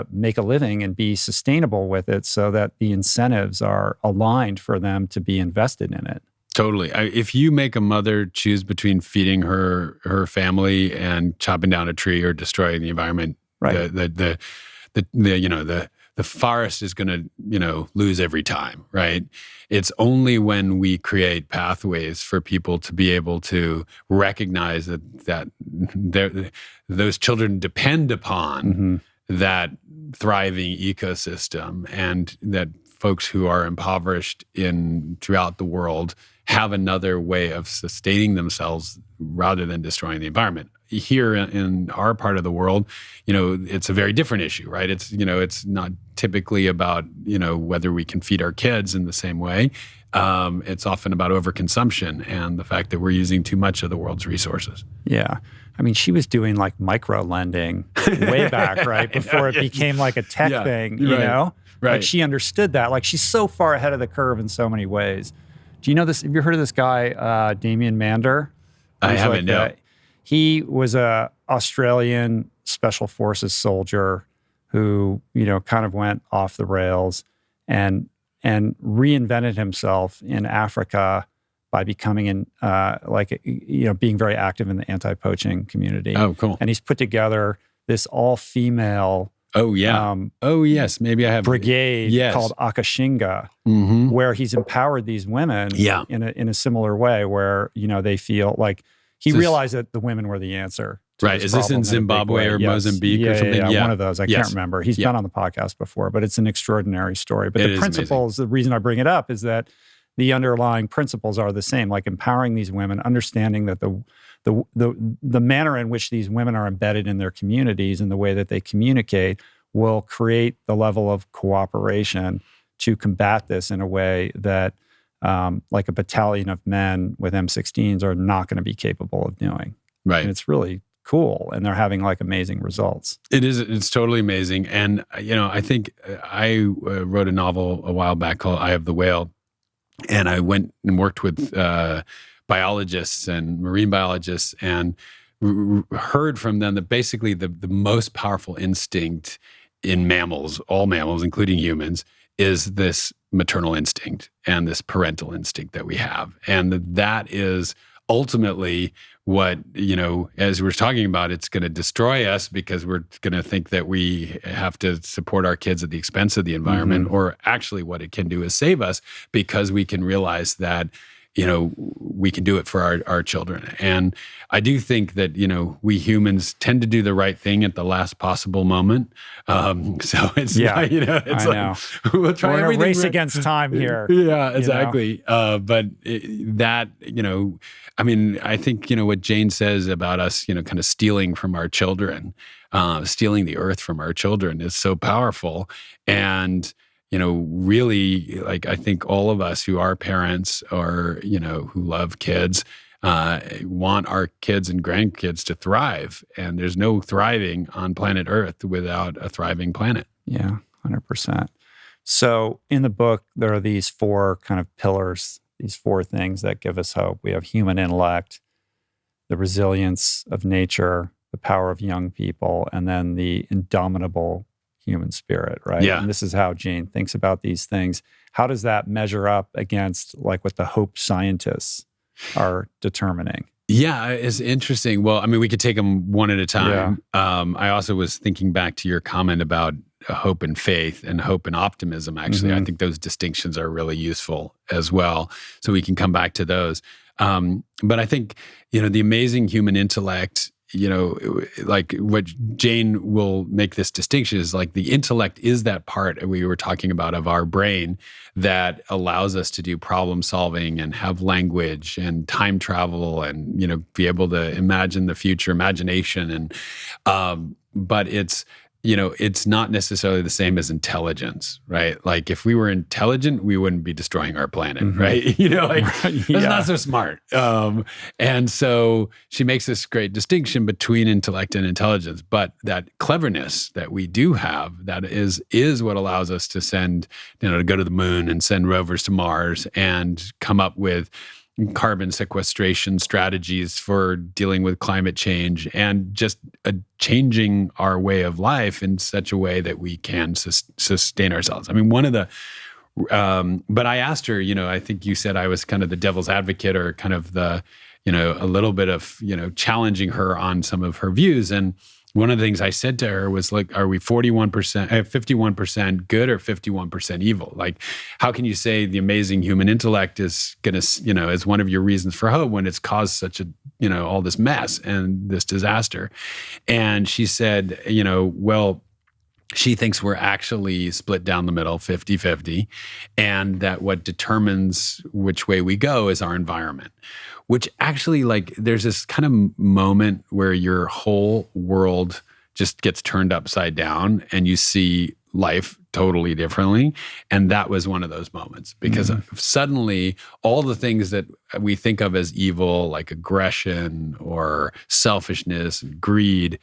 make a living and be sustainable with it, so that the incentives are aligned for them to be invested in it. Totally. If you make a mother choose between feeding her family and chopping down a tree or destroying the environment, right, the forest is going to, lose every time, right? It's only when we create pathways for people to be able to recognize that those children depend upon that thriving ecosystem, and that folks who are impoverished throughout the world have another way of sustaining themselves rather than destroying the environment. Here in our part of the world, it's a very different issue, right? It's not typically about, whether we can feed our kids in the same way. It's often about overconsumption and the fact that we're using too much of the world's resources. Yeah. I mean, she was doing like micro lending way back, right? Before it became like a tech thing, you know? Right. Like she understood that. Like she's so far ahead of the curve in so many ways. Do you know this? Have you heard of this guy, Damien Mander? I haven't, no. He was a Australian Special Forces soldier who, you know, kind of went off the rails and reinvented himself in Africa by becoming being very active in the anti-poaching community. Oh, cool. And he's put together this all-female yes, maybe I have brigade called Akashinga, where he's empowered these women in a similar way where, you know, they feel like he realized that the women were the answer. Right. Is this in Zimbabwe or Mozambique or something? Yeah, one of those. I can't remember. He's been on the podcast before, but it's an extraordinary story. But the principles, the reason I bring it up is that the underlying principles are the same, like empowering these women, understanding that the manner in which these women are embedded in their communities and the way that they communicate will create the level of cooperation to combat this in a way that like a battalion of men with M16s are not going to be capable of doing. Right. And it's really cool. And they're having like amazing results. It is. It's totally amazing. And, you know, I think I wrote a novel a while back called Eye of the Whale. And I went and worked with biologists and marine biologists and heard from them that basically the most powerful instinct in mammals, all mammals, including humans, is this maternal instinct and this parental instinct that we have. And that is ultimately what, you know, as we're talking about, it's going to destroy us because we're going to think that we have to support our kids at the expense of the environment, or actually what it can do is save us because we can realize that, you know, we can do it for our children. And I do think that, you know, we humans tend to do the right thing at the last possible moment. So it's, not, you know, it's we'll try We're everything. In a race against time here. Yeah, exactly. But that, you know, I mean, I think, you know, what Jane says about us, you know, kind of stealing from our children, stealing the earth from our children is so powerful. And, you know, really, like, I think all of us who are parents or, you know, who love kids, want our kids and grandkids to thrive. And there's no thriving on planet Earth without a thriving planet. Yeah, 100%. So in the book, there are these four kind of pillars, these four things that give us hope. We have human intellect, the resilience of nature, the power of young people, and then the indomitable human spirit, right? Yeah. And this is how Jane thinks about these things. How does that measure up against like what the hope scientists are determining? Yeah, it's interesting. Well, I mean, we could take them one at a time. Yeah. I also was thinking back to your comment about hope and faith and hope and optimism. Actually, I think those distinctions are really useful as well. So we can come back to those. But I think, you know, the amazing human intellect, you know, like what Jane will make this distinction is like the intellect is that part we were talking about of our brain that allows us to do problem solving and have language and time travel and, you know, be able to imagine the future, imagination. And, but it's, you know, it's not necessarily the same as intelligence, right? Like if we were intelligent, we wouldn't be destroying our planet, right? You know, like that's not so smart. And so she makes this great distinction between intellect and intelligence, but that cleverness that we do have, that is what allows us to send, you know, to go to the moon and send rovers to Mars and come up with carbon sequestration strategies for dealing with climate change and just changing our way of life in such a way that we can sustain ourselves. I mean, one of the, but I asked her, you know, I think you said I was kind of the devil's advocate or kind of the, you know, a little bit of, you know, challenging her on some of her views. And one of the things I said to her was like, are we 51% good or 51% evil? Like, how can you say the amazing human intellect is going to, you know, is one of your reasons for hope when it's caused such a, you know, all this mess and this disaster? And she said, you know, well, she thinks we're actually split down the middle, 50-50, and that what determines which way we go is our environment, which actually, like, there's this kind of moment where your whole world just gets turned upside down and you see life totally differently. And that was one of those moments, because suddenly all the things that we think of as evil, like aggression or selfishness and greed,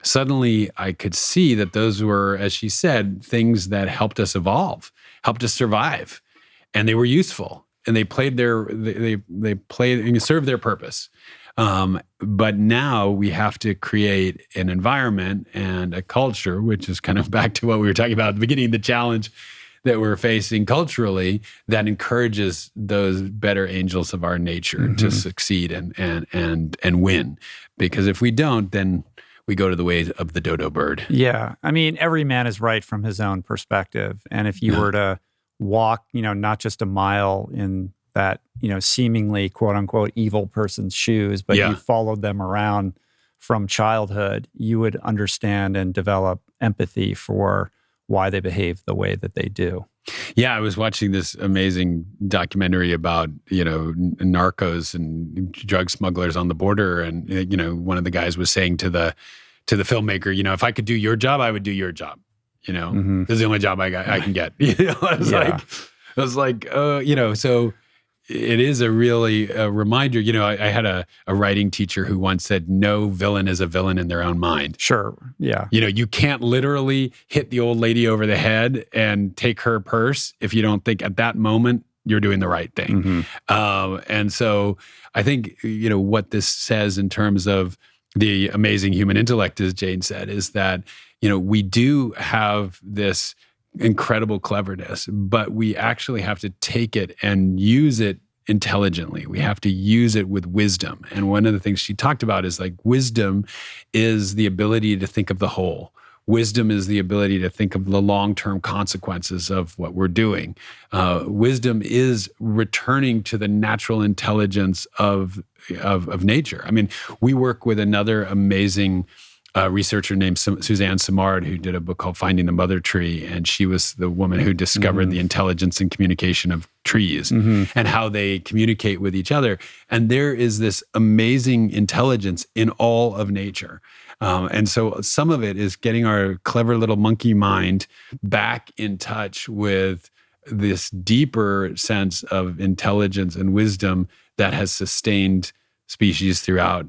suddenly I could see that those were, as she said, things that helped us evolve, helped us survive, and they were useful, and they played and served their purpose. But now we have to create an environment and a culture, which is kind of back to what we were talking about at the beginning, the challenge that we're facing culturally, that encourages those better angels of our nature to succeed and win. Because if we don't, then we go to the ways of the dodo bird. Yeah. I mean, every man is right from his own perspective. And if you were to walk, not just a mile in that, seemingly quote unquote evil person's shoes, but you followed them around from childhood, you would understand and develop empathy for why they behave the way that they do. Yeah, I was watching this amazing documentary about, narcos and drug smugglers on the border. And, one of the guys was saying to the filmmaker, if I could do your job, I would do your job. This is the only job I can get. I was like, so it is a really a reminder. I had a writing teacher who once said, no villain is a villain in their own mind. Sure. Yeah. You can't literally hit the old lady over the head and take her purse if you don't think at that moment you're doing the right thing. And so I think, what this says in terms of the amazing human intellect, as Jane said, is that, we do have this incredible cleverness, but we actually have to take it and use it intelligently. We have to use it with wisdom. And one of the things she talked about is like wisdom is the ability to think of the whole. Wisdom is the ability to think of the long-term consequences of what we're doing. Wisdom is returning to the natural intelligence of nature. I mean, we work with another amazing researcher named Suzanne Simard, who did a book called Finding the Mother Tree. And she was the woman who discovered the intelligence and communication of trees and how they communicate with each other. And there is this amazing intelligence in all of nature. And so some of it is getting our clever little monkey mind back in touch with this deeper sense of intelligence and wisdom that has sustained species throughout,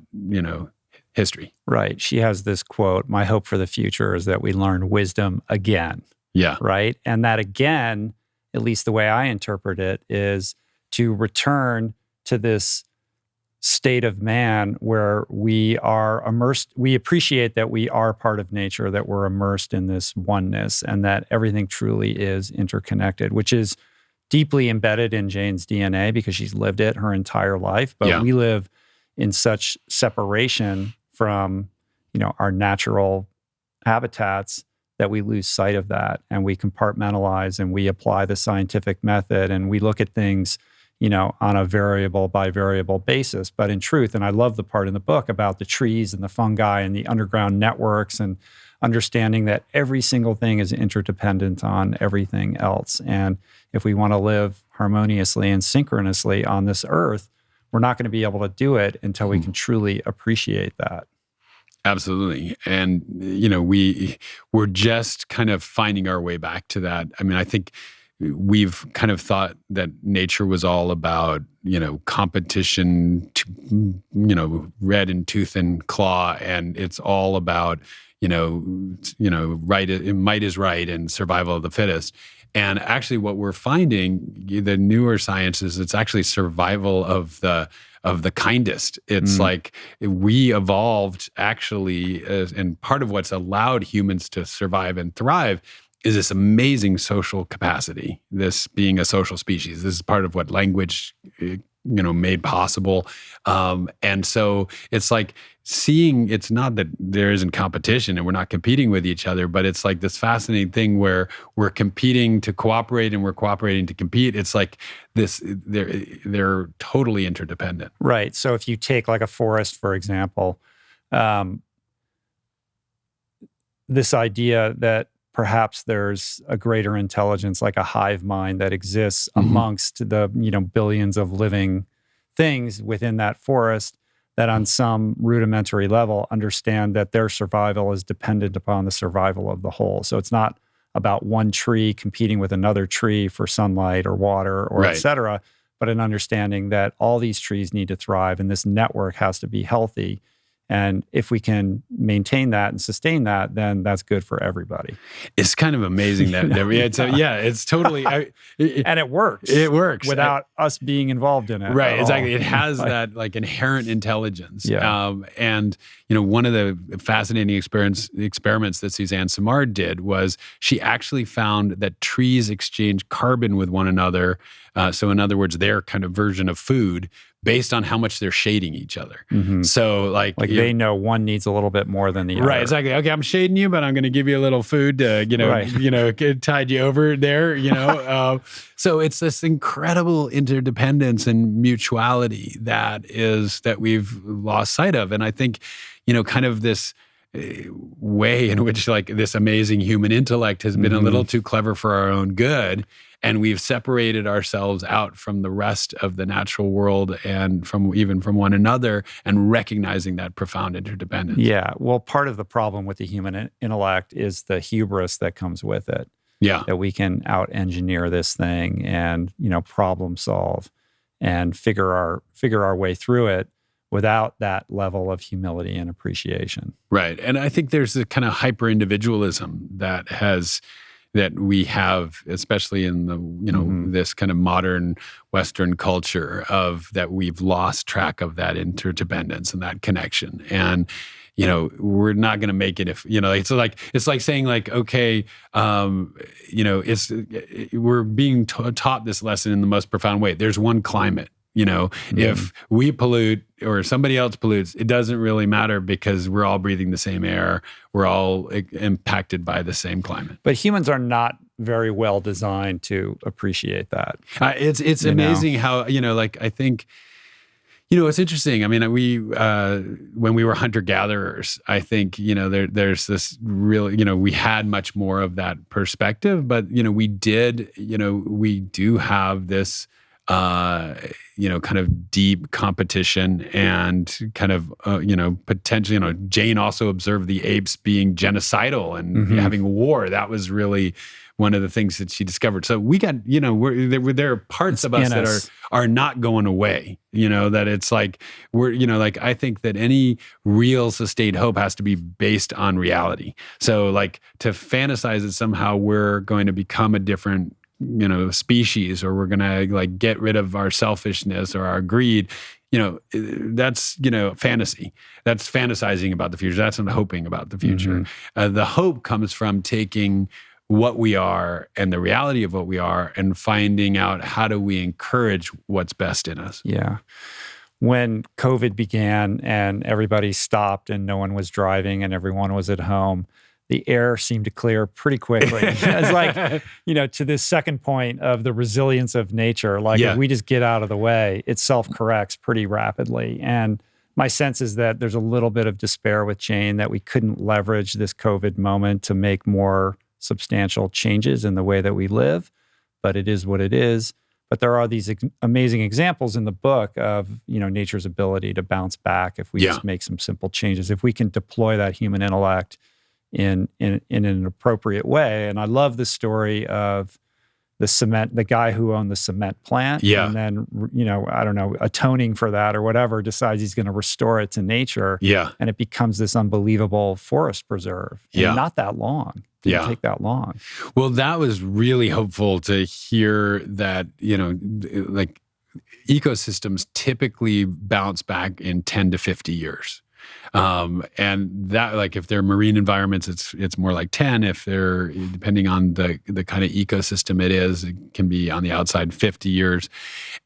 history. Right. She has this quote, my hope for the future is that we learn wisdom again. Yeah. Right. And that again, at least the way I interpret it, is to return to this state of man where we are immersed. We appreciate that we are part of nature, that we're immersed in this oneness, and that everything truly is interconnected, which is deeply embedded in Jane's DNA because she's lived it her entire life. But we live in such separation from, our natural habitats that we lose sight of that, and we compartmentalize and we apply the scientific method and we look at things, on a variable by variable basis. But in truth, and I love the part in the book about the trees and the fungi and the underground networks and understanding that every single thing is interdependent on everything else. And if we want to live harmoniously and synchronously on this earth, we're not going to be able to do it until we can truly appreciate that. Absolutely. And, we're just kind of finding our way back to that. I mean, I think we've kind of thought that nature was all about, competition, red in tooth and claw. And it's all about, might is right and survival of the fittest. And actually what we're finding, the newer science is it's actually survival of the kindest. It's like we evolved actually, and part of what's allowed humans to survive and thrive is this amazing social capacity, this being a social species. This is part of what language, made possible. And so it's like seeing, it's not that there isn't competition and we're not competing with each other, but it's like this fascinating thing where we're competing to cooperate and we're cooperating to compete. It's like this, they're totally interdependent. Right. So if you take like a forest, for example, this idea that perhaps there's a greater intelligence, like a hive mind that exists amongst the, billions of living things within that forest that on some rudimentary level understand that their survival is dependent upon the survival of the whole. So it's not about one tree competing with another tree for sunlight or water or et cetera, but an understanding that all these trees need to thrive and this network has to be healthy. And if we can maintain that and sustain that, then that's good for everybody. It's kind of amazing that, it's totally, and it works. It works without us being involved in it. Right, exactly. It has that like inherent intelligence. And one of the fascinating experiments that Suzanne Simard did was she actually found that trees exchange carbon with one another. So in other words, their kind of version of food based on how much they're shading each other. Mm-hmm. So like they know one needs a little bit more than the other. Right, exactly. Okay, I'm shading you, but I'm going to give you a little food to, tide you over there, So it's this incredible interdependence and mutuality that we've lost sight of. And I think, kind of this way in which like this amazing human intellect has been a little too clever for our own good. And we've separated ourselves out from the rest of the natural world and from one another, and recognizing that profound interdependence. Yeah. Well, part of the problem with the human intellect is the hubris that comes with it. Yeah. That we can out-engineer this thing and, problem solve and figure our way through it without that level of humility and appreciation. Right. And I think there's a kind of hyper-individualism that we have, especially in the, this kind of modern Western culture of that we've lost track of that interdependence and that connection. And, we're not going to make it if, it's like saying like, okay, we're being taught this lesson in the most profound way. There's one climate. If we pollute or somebody else pollutes, it doesn't really matter because we're all breathing the same air. We're all impacted by the same climate. But humans are not very well designed to appreciate that. It's amazing how, I think, it's interesting. I mean, when we were hunter-gatherers, I think, there's this real, we had much more of that perspective, but, we do have this, kind of deep competition and kind of, potentially, Jane also observed the apes being genocidal and having war. That was really one of the things that she discovered. So we got, there are parts of us that are not going away, that it's like, I think that any real sustained hope has to be based on reality. So like to fantasize that somehow we're going to become a different species, or we're going to like get rid of our selfishness or our greed, that's, fantasy. That's fantasizing about the future. That's not hoping about the future. The hope comes from taking what we are and the reality of what we are and finding out how do we encourage what's best in us. Yeah. When COVID began and everybody stopped and no one was driving and everyone was at home, the air seemed to clear pretty quickly. It's like, to this second point of the resilience of nature, like if we just get out of the way, it self-corrects pretty rapidly. And my sense is that there's a little bit of despair with Jane that we couldn't leverage this COVID moment to make more substantial changes in the way that we live, but it is what it is. But there are these amazing examples in the book of, nature's ability to bounce back if we just make some simple changes, if we can deploy that human intellect in an appropriate way. And I love the story of the guy who owned the cement plant, and then, I don't know, atoning for that or whatever, decides he's going to restore it to nature. And it becomes this unbelievable forest preserve. And not that long. Didn't take that long. Well, that was really hopeful to hear that, like ecosystems typically bounce back in 10 to 50 years. And that, like, if they're marine environments, it's more like 10. If they're, depending on the kind of ecosystem it is, it can be on the outside 50 years.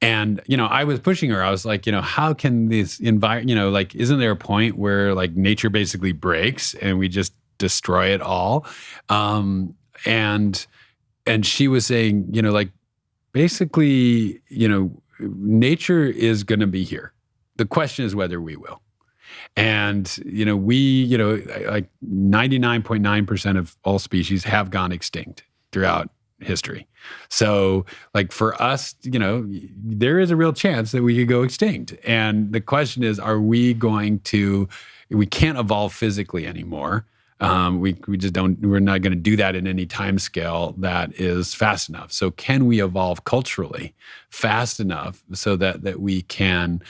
And, I was pushing her. I was like, how can this environment, like, isn't there a point where like nature basically breaks and we just destroy it all? And she was saying, like, basically, nature is going to be here. The question is whether we will. And, like 99.9% of all species have gone extinct throughout history. So like for us, there is a real chance that we could go extinct. And the question is, we can't evolve physically anymore. We just don't. We're not going to do that in any time scale that is fast enough. So can we evolve culturally fast enough so that we can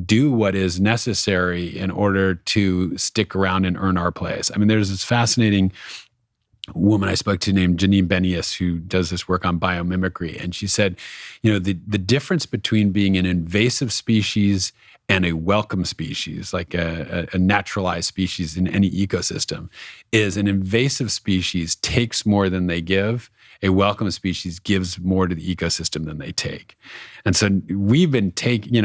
do what is necessary in order to stick around and earn our place? I mean, there's this fascinating woman I spoke to named Janine Benius, who does this work on biomimicry. And she said, the difference between being an invasive species and a welcome species, like a naturalized species in any ecosystem, is an invasive species takes more than they give. A welcome species gives more to the ecosystem than they take. And so we've been taken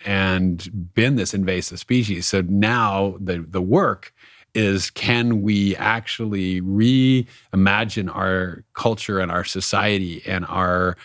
and been this invasive species. So now the work is, can we actually reimagine our culture and our society and our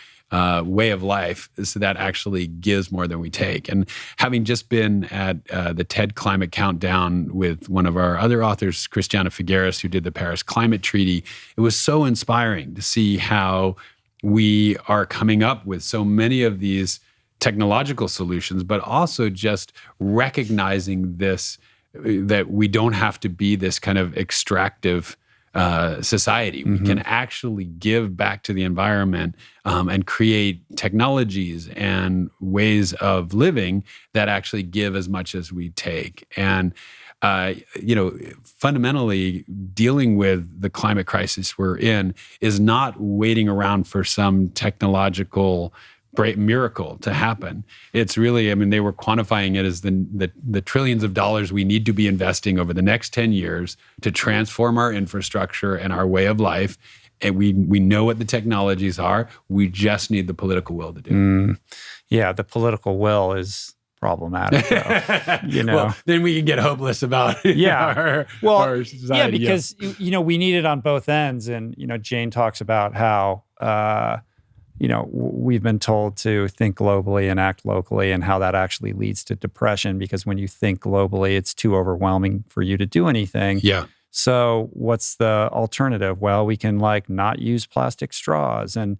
way of life so that actually gives more than we take? And having just been at the TED Climate Countdown with one of our other authors, Christiana Figueres, who did the Paris Climate Treaty, it was so inspiring to see how we are coming up with so many of these technological solutions, but also just recognizing this, that we don't have to be this kind of extractive society. We can actually give back to the environment and create technologies and ways of living that actually give as much as we take. And fundamentally, dealing with the climate crisis we're in is not waiting around for some technological miracle to happen. It's really, I mean, they were quantifying it as the trillions of dollars we need to be investing over the next 10 years to transform our infrastructure and our way of life. And we know what the technologies are. We just need the political will to do it. Yeah, the political will is problematic, though. Well, then we can get hopeless about our society. Yeah, because we need it on both ends. And Jane talks about how we've been told to think globally and act locally, and how that actually leads to depression, because when you think globally, it's too overwhelming for you to do anything. Yeah. So what's the alternative? Well, we can not use plastic straws. And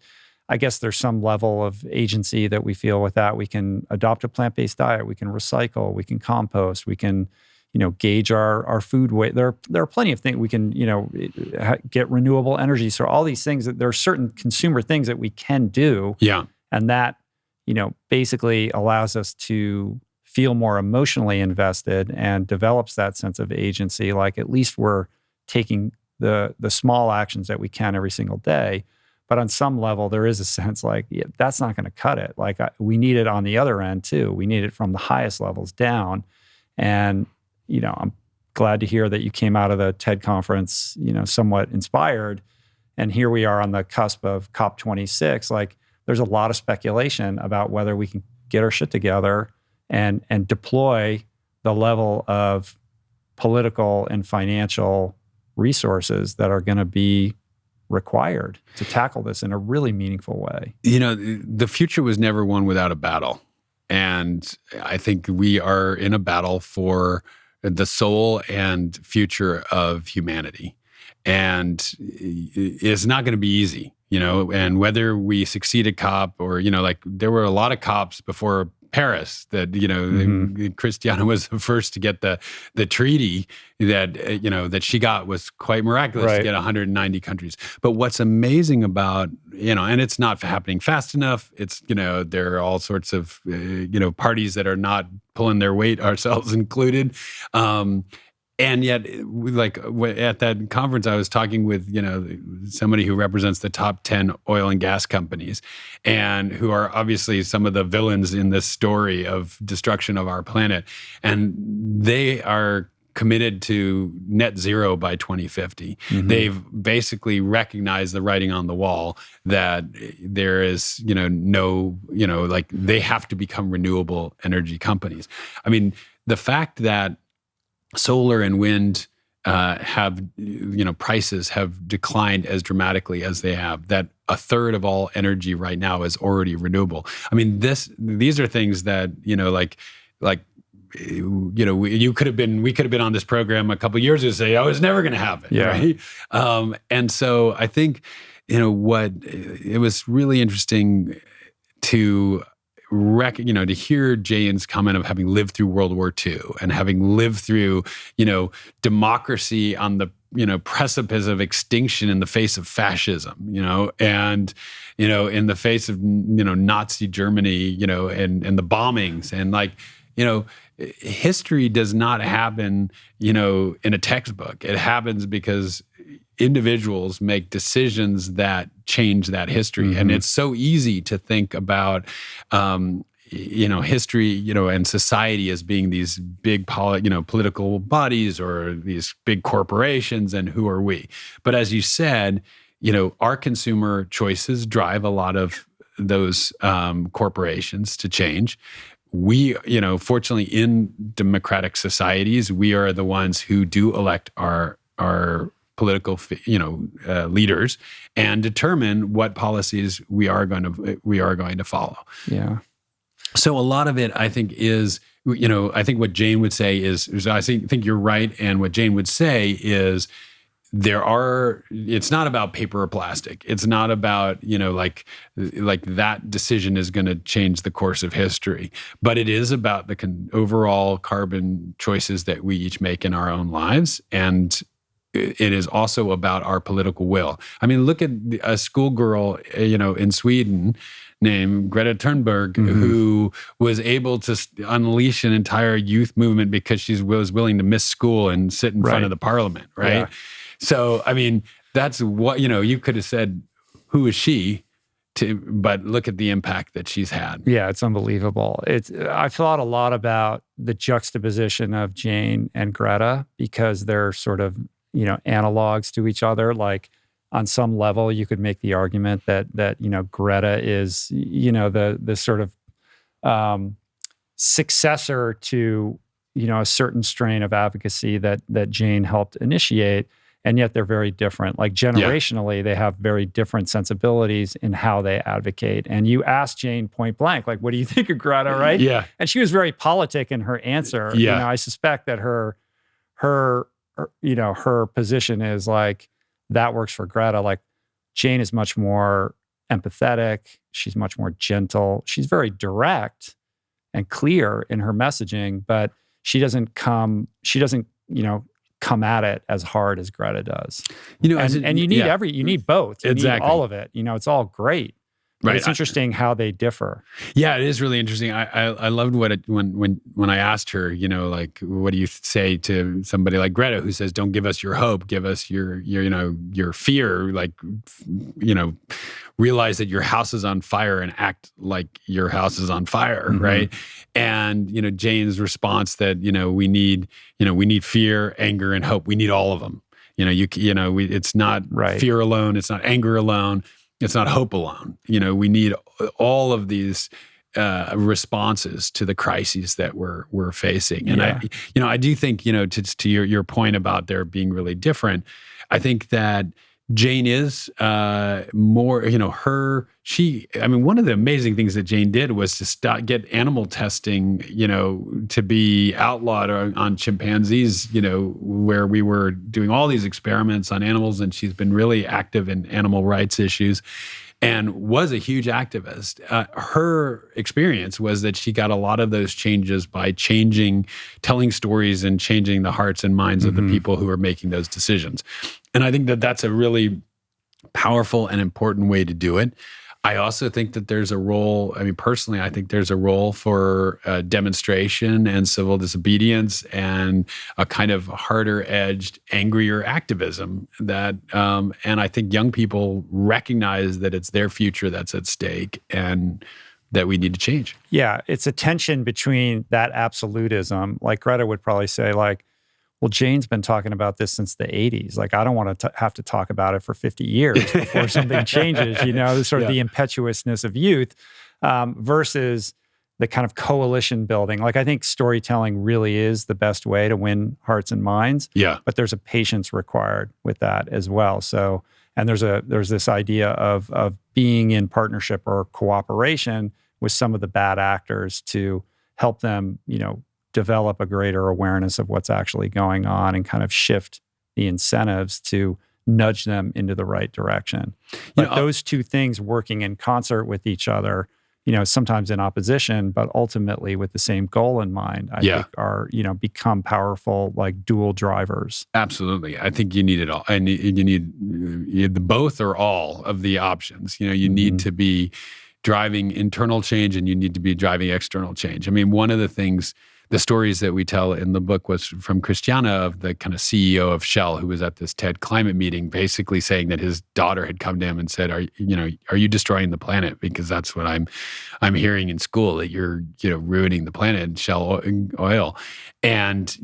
I guess there's some level of agency that we feel with that. We can adopt a plant-based diet. We can recycle. We can compost. We can gauge our food weight. There are plenty of things we can, get renewable energy. So all these things, that there are certain consumer things that we can do. Yeah. And that, basically allows us to feel more emotionally invested and develops that sense of agency. Like, at least we're taking the small actions that we can every single day. But on some level, there is a sense that's not going to cut it. We need it on the other end too. We need it from the highest levels down. And I'm glad to hear that you came out of the TED conference, somewhat inspired. And here we are on the cusp of COP26. There's a lot of speculation about whether we can get our shit together and deploy the level of political and financial resources that are going to be required to tackle this in a really meaningful way. The future was never won without a battle. And I think we are in a battle for the soul and future of humanity. And it's not going to be easy, and whether we succeed at COP or, there were a lot of COPs before Paris that, Christiana was the first to get the treaty that, that she got was quite miraculous to get 190 countries. But what's amazing about, and it's not happening fast enough. It's, there are all sorts of, parties that are not pulling their weight, ourselves included. And yet, at that conference, I was talking with, somebody who represents the top 10 oil and gas companies, and who are obviously some of the villains in this story of destruction of our planet. And they are committed to net zero by 2050. They've basically recognized the writing on the wall that there is, they have to become renewable energy companies. I mean, the fact that solar and wind prices have declined as dramatically as they have, that a third of all energy right now is already renewable. I mean, these are things that, we could have been on this program a couple of years ago to say, I was never going to happen. Yeah. Right. And so I think, it was really interesting to to hear Jane's comment of having lived through World War II and having lived through, democracy on the, precipice of extinction in the face of fascism, and, in the face of, Nazi Germany, and the bombings and history does not happen, in a textbook. It happens because individuals make decisions that change that history. Mm-hmm. And it's so easy to think about, history, and society as being these big, political bodies or these big corporations, and who are we? But as you said, our consumer choices drive a lot of those corporations to change. We, fortunately, in democratic societies, we are the ones who do elect our political, leaders and determine what policies we are going to follow. Yeah. So a lot of it, I think, is, I think what Jane would say is I think you're right, and what Jane would say is it's not about paper or plastic. It's not about, like that decision is going to change the course of history, but it is about the overall carbon choices that we each make in our own lives. And it is also about our political will. I mean, look at a schoolgirl, in Sweden named Greta Thunberg, mm-hmm. who was able to unleash an entire youth movement because she was willing to miss school and sit in front of the parliament, right? Yeah. So, I mean, that's what, you could have said, who is she? But look at the impact that she's had. Yeah, it's unbelievable. I've thought a lot about the juxtaposition of Jane and Greta because they're sort of, analogs to each other. Like on some level, you could make the argument that Greta is, the sort of successor to, a certain strain of advocacy that Jane helped initiate. And yet they're very different. Like generationally, they have very different sensibilities in how they advocate. And you asked Jane point blank, like, what do you think of Greta, right? Yeah. And she was very politic in her answer. Yeah. I suspect that her position is like, that works for Greta. Like Jane is much more empathetic. She's much more gentle. She's very direct and clear in her messaging, but she doesn't come at it as hard as Greta does. And you need you need both. You need all of it. It's all great. But right. It's interesting how they differ. Yeah, it is really interesting. I loved when I asked her, like, what do you say to somebody like Greta who says, "Don't give us your hope, give us your fear." Like, realize that your house is on fire and act like your house is on fire, mm-hmm. right? And Jane's response that we need fear, anger, and hope. We need all of them. It's not fear alone. It's not anger alone. It's not hope alone. We need all of these responses to the crises that we're facing. And I do think, to your point about there being really different, I think that Jane is more, one of the amazing things that Jane did was to get animal testing, to be outlawed on chimpanzees, where we were doing all these experiments on animals, and she's been really active in animal rights issues and was a huge activist. Her experience was that she got a lot of those changes by telling stories and changing the hearts and minds mm-hmm. of the people who are making those decisions. And I think that that's a really powerful and important way to do it. I also think that there's a role, personally, I think there's a role for demonstration and civil disobedience and a kind of harder-edged, angrier activism that, and I think young people recognize that it's their future that's at stake and that we need to change. Yeah, it's a tension between that absolutism, like Greta would probably say, like, well, Jane's been talking about this since the 80s. Like, I don't want to have to talk about it for 50 years before something changes, the impetuousness of youth versus the kind of coalition building. Like, I think storytelling really is the best way to win hearts and minds. Yeah. But there's a patience required with that as well. So, and there's this idea of being in partnership or cooperation with some of the bad actors to help them, develop a greater awareness of what's actually going on and kind of shift the incentives to nudge them into the right direction. But those two things working in concert with each other sometimes in opposition, but ultimately with the same goal in mind, I think are, become powerful, like dual drivers. Absolutely. I think you need it all. And you need the both or all of the options. You need to be driving internal change and you need to be driving external change. I mean, one of the stories that we tell in the book was from Christiana, of the kind of CEO of Shell, who was at this TED climate meeting, basically saying that his daughter had come to him and said, are you destroying the planet? Because that's what I'm hearing in school, that you're, ruining the planet, Shell oil. And,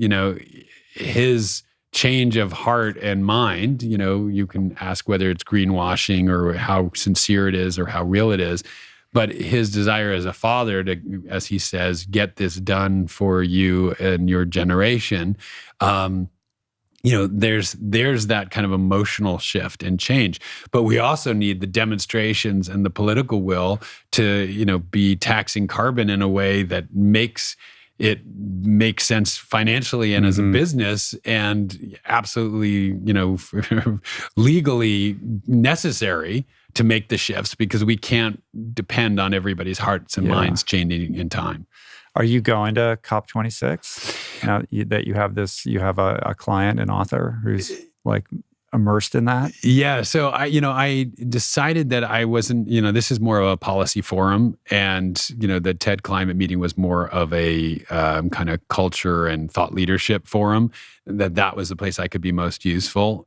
his change of heart and mind, you can ask whether it's greenwashing or how sincere it is or how real it is. But his desire as a father to, as he says, get this done for you and your generation, there's that kind of emotional shift and change. But we also need the demonstrations and the political will to, be taxing carbon in a way that makes sense financially and as a business, and absolutely, legally necessary to make the shifts, because we can't depend on everybody's hearts and minds changing in time. Are you going to COP26? Now that you have a client, an author who's like immersed in that? Yeah. So I decided that I wasn't, this is more of a policy forum, and, the TED climate meeting was more of a kind of culture and thought leadership forum, that was the place I could be most useful.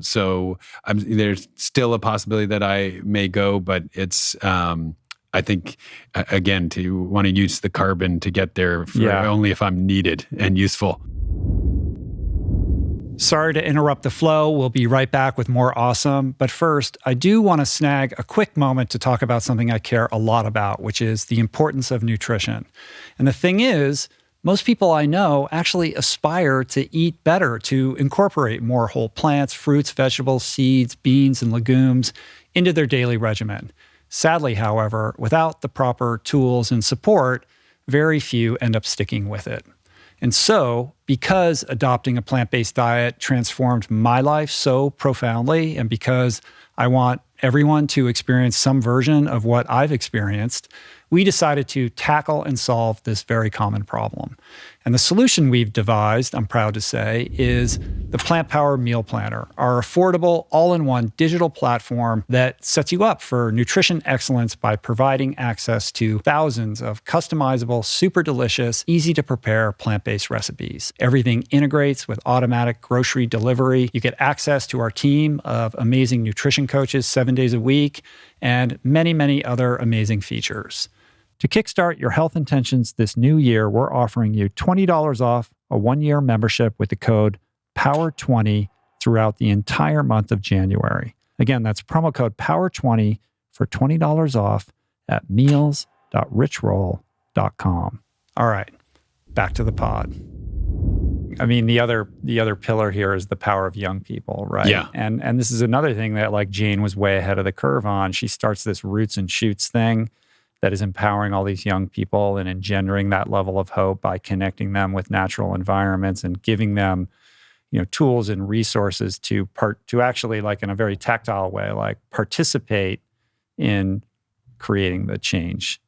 So there's still a possibility that I may go, but it's, I think, again, to want to use the carbon to get there only if I'm needed and useful. Sorry to interrupt the flow. We'll be right back with more awesome. But first, I do want to snag a quick moment to talk about something I care a lot about, which is the importance of nutrition. And the thing is, most people I know actually aspire to eat better, to incorporate more whole plants, fruits, vegetables, seeds, beans, and legumes into their daily regimen. Sadly, however, without the proper tools and support, very few end up sticking with it. And so, because adopting a plant-based diet transformed my life so profoundly, and because I want everyone to experience some version of what I've experienced, we decided to tackle and solve this very common problem. And the solution we've devised, I'm proud to say, is the Plant Power Meal Planner, our affordable, all-in-one digital platform that sets you up for nutrition excellence by providing access to thousands of customizable, super delicious, easy-to-prepare plant-based recipes. Everything integrates with automatic grocery delivery. You get access to our team of amazing nutrition coaches 7 days a week, and many, many other amazing features. To kickstart your health intentions this new year, we're offering you $20 off a one-year membership with the code POWER20 throughout the entire month of January. Again, that's promo code POWER20 for $20 off at meals.richroll.com. All right, back to the pod. I mean, the other pillar here is the power of young people, right? Yeah. And this is another thing that, like, Jane was way ahead of the curve on. She starts this Roots and Shoots thing that is empowering all these young people and engendering that level of hope by connecting them with natural environments and giving them, tools and resources to actually, like, in a very tactile way, like, participate in creating the change.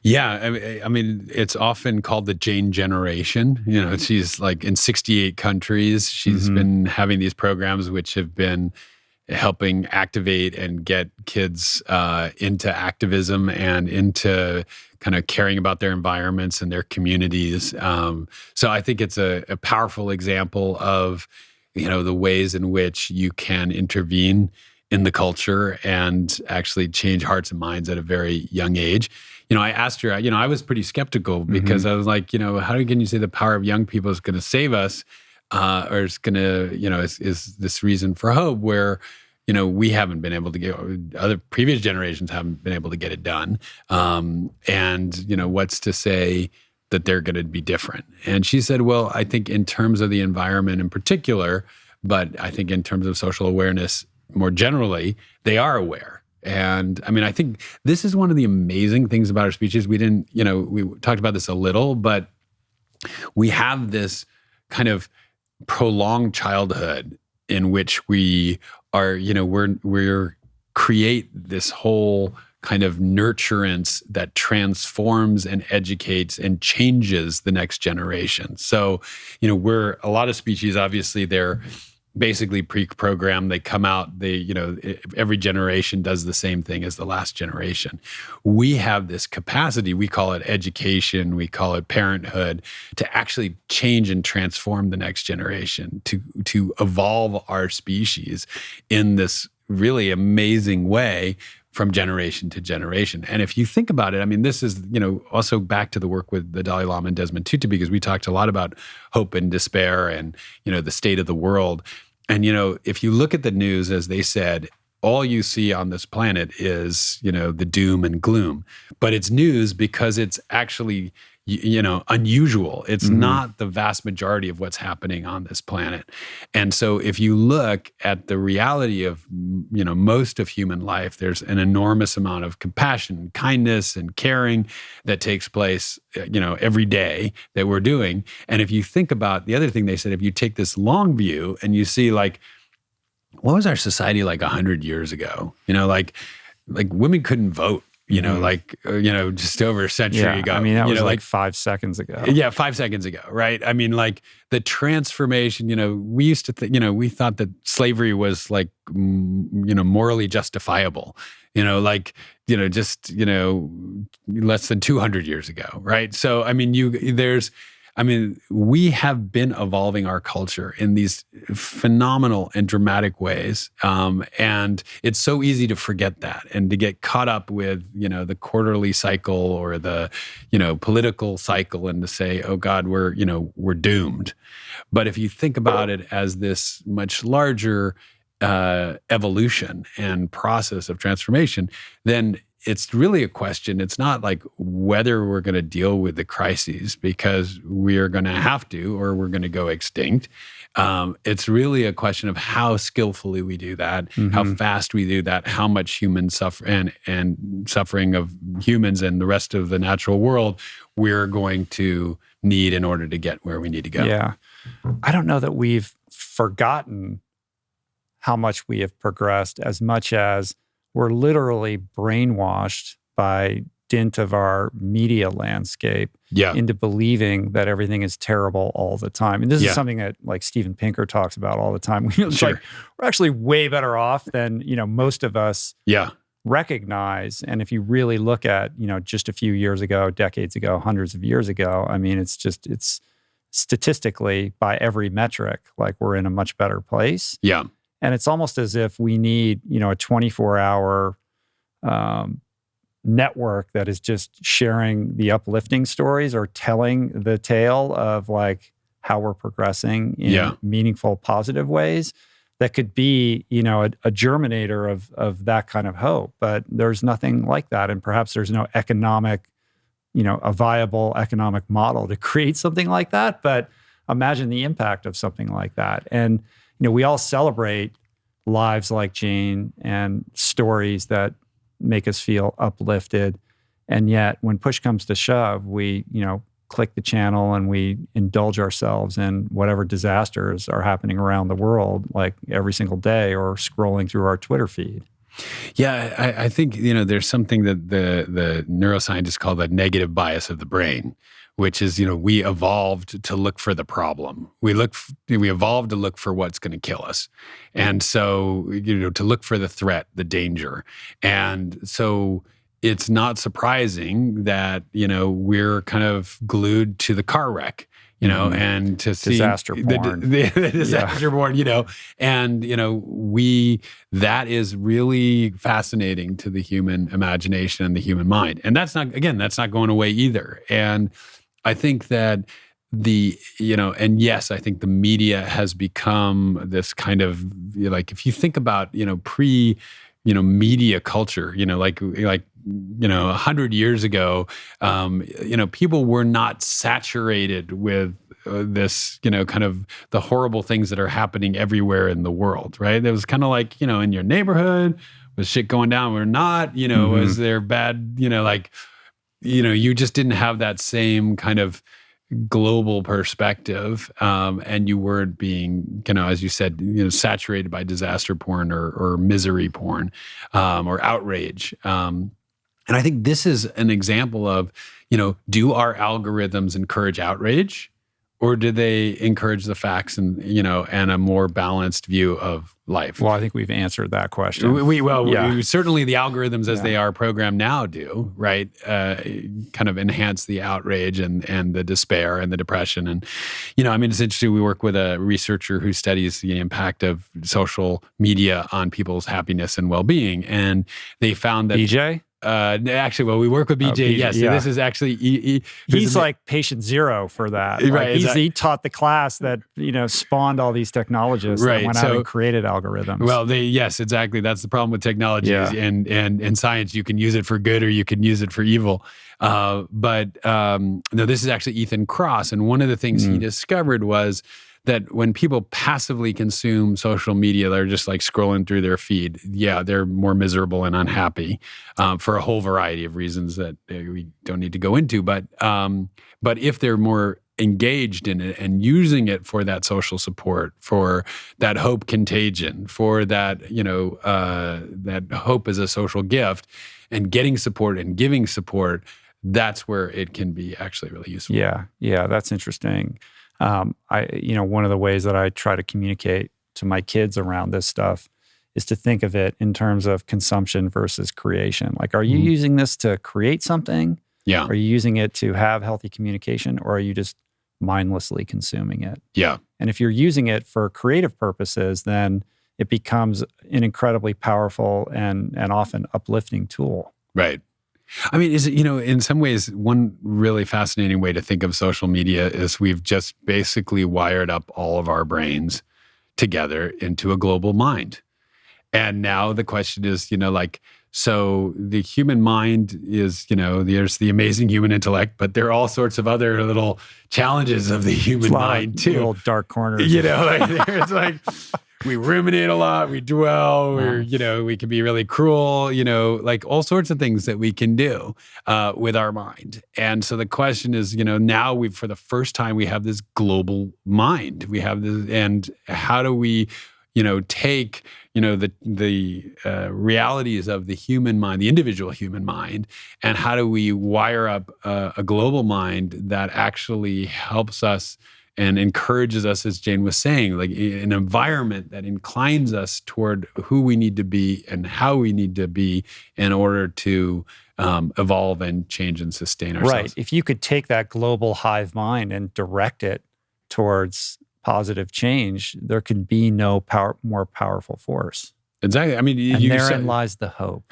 Yeah, I mean, it's often called the Jane generation. She's like in 68 countries. She's been having these programs which have been helping activate and get kids into activism and into kind of caring about their environments and their communities. So I think it's a powerful example of, the ways in which you can intervene in the culture and actually change hearts and minds at a very young age. I asked her, I was pretty skeptical because I was like, how can you say the power of young people is going to save us? Or it's going to, is this reason for hope where, we haven't been able to get, other previous generations haven't been able to get it done. And, what's to say that they're going to be different? And she said, well, I think in terms of the environment in particular, but I think in terms of social awareness more generally, they are aware. And I mean, I think this is one of the amazing things about our species. We didn't, we talked about this a little, but we have this kind of prolonged childhood in which we are, we're create this whole kind of nurturance that transforms and educates and changes the next generation. So, we're a lot of species, obviously, they're basically pre-programmed. They come out, every generation does the same thing as the last generation. We have this capacity, we call it education, we call it parenthood, to actually change and transform the next generation, to evolve our species in this really amazing way from generation to generation. And if you think about it, I mean, this is, also back to the work with the Dalai Lama and Desmond Tutu, because we talked a lot about hope and despair and, the state of the world. And, if you look at the news, as they said, all you see on this planet is, the doom and gloom. But it's news because it's actually, unusual. It's not the vast majority of what's happening on this planet. And so if you look at the reality of, most of human life, there's an enormous amount of compassion, kindness, and caring that takes place, every day that we're doing. And if you think about the other thing they said, if you take this long view and you see, like, what was our society like 100 years ago? Like women couldn't vote. Just over a century ago. I mean, that was like 5 seconds ago. Yeah, 5 seconds ago, right? I mean, like the transformation, we used to think, we thought that slavery was like, morally justifiable, less than 200 years ago, right? So, I mean, we have been evolving our culture in these phenomenal and dramatic ways. And it's so easy to forget that and to get caught up with, the quarterly cycle or the, political cycle, and to say, oh God, we're doomed. But if you think about it as this much larger evolution and process of transformation, then it's really a question. It's not like whether we're going to deal with the crises, because we are going to have to, or we're going to go extinct. It's really a question of how skillfully we do that, how fast we do that, how much human and suffering of humans and the rest of the natural world we're going to need in order to get where we need to go. Yeah. I don't know that we've forgotten how much we have progressed, as much as we're literally brainwashed by dint of our media landscape into believing that everything is terrible all the time. And this is something that, like, Steven Pinker talks about all the time. It's like, we're actually way better off than, most of us recognize. And if you really look at, just a few years ago, decades ago, hundreds of years ago, I mean, it's statistically, by every metric, like, we're in a much better place. Yeah. And it's almost as if we need, a 24-hour network that is just sharing the uplifting stories or telling the tale of, like, how we're progressing in meaningful, positive ways that could be, a germinator of that kind of hope. But there's nothing like that. And perhaps there's no economic, a viable economic model to create something like that. But imagine the impact of something like that. And we all celebrate lives like Jane and stories that make us feel uplifted. And yet, when push comes to shove, we, click the channel and we indulge ourselves in whatever disasters are happening around the world, like every single day, or scrolling through our Twitter feed. Yeah, I think, there's something that the neuroscientists call the negative bias of the brain, which is, we evolved to look for the problem. We evolved to look for what's going to kill us. And so, to look for the threat, the danger. And so it's not surprising that, we're kind of glued to the car wreck, and to see disaster porn. The disaster porn, and, that is really fascinating to the human imagination and the human mind. And that's not going away either. And I think that and yes, I think the media has become this kind of, like, if you think about, media culture, like 100 years ago, people were not saturated with this, kind of the horrible things that are happening everywhere in the world, right? It was kind of like, in your neighborhood, was shit going down or not, was there bad, you just didn't have that same kind of global perspective, and you weren't being, as you said, saturated by disaster porn or misery porn, or outrage. And I think this is an example of, do our algorithms encourage outrage, or do they encourage the facts and a more balanced view of life? Well, I think we've answered that question. We certainly the algorithms as they are programmed now do, right? Kind of enhance the outrage and the despair and the depression. And, it's interesting. We work with a researcher who studies the impact of social media on people's happiness and well-being. And they found that... BJ? Actually, we work with BJ. Yes, so this is actually he's like patient zero for that. Right, he taught the class that spawned all these technologists that went out and created algorithms. Well, yes, exactly. That's the problem with technology. And in science, you can use it for good or you can use it for evil. But this is actually Ethan Kross, and one of the things he discovered was that when people passively consume social media, they're just like scrolling through their feed. Yeah, they're more miserable and unhappy for a whole variety of reasons that we don't need to go into. But if they're more engaged in it and using it for that social support, for that hope contagion, for that that hope as a social gift, and getting support and giving support, that's where it can be actually really useful. Yeah, that's interesting. One of the ways that I try to communicate to my kids around this stuff is to think of it in terms of consumption versus creation. Like, are you using this to create something? Yeah. Are you using it to have healthy communication, or are you just mindlessly consuming it? Yeah. And if you're using it for creative purposes, then it becomes an incredibly powerful and often uplifting tool. Right. I mean, is it, in some ways, one really fascinating way to think of social media is we've just basically wired up all of our brains together into a global mind. And now the question is, so the human mind is, there's the amazing human intellect, but there are all sorts of other little challenges of the human mind too. Little dark corners. It's like we ruminate a lot, we dwell, we can be really cruel, like all sorts of things that we can do with our mind. And so the question is, now for the first time, we have this global mind. We have this, and how do we, take, the realities of the human mind, the individual human mind, and how do we wire up a global mind that actually helps us and encourages us, as Jane was saying, like an environment that inclines us toward who we need to be and how we need to be in order to evolve and change and sustain ourselves. Right. If you could take that global hive mind and direct it towards positive change, there can be no more powerful force. Exactly. I mean, therein lies the hope.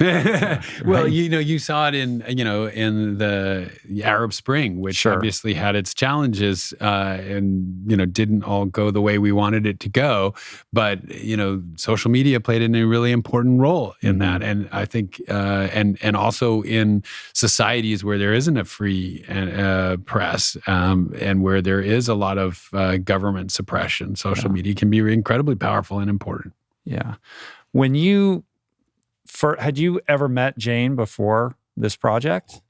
Well, you saw it in the Arab Spring, which obviously had its challenges, and didn't all go the way we wanted it to go. But social media played a really important role in that, and I think, and also in societies where there isn't a free press, and where there is a lot of government suppression, social media can be incredibly powerful and important. Yeah. When had you ever met Jane before this project?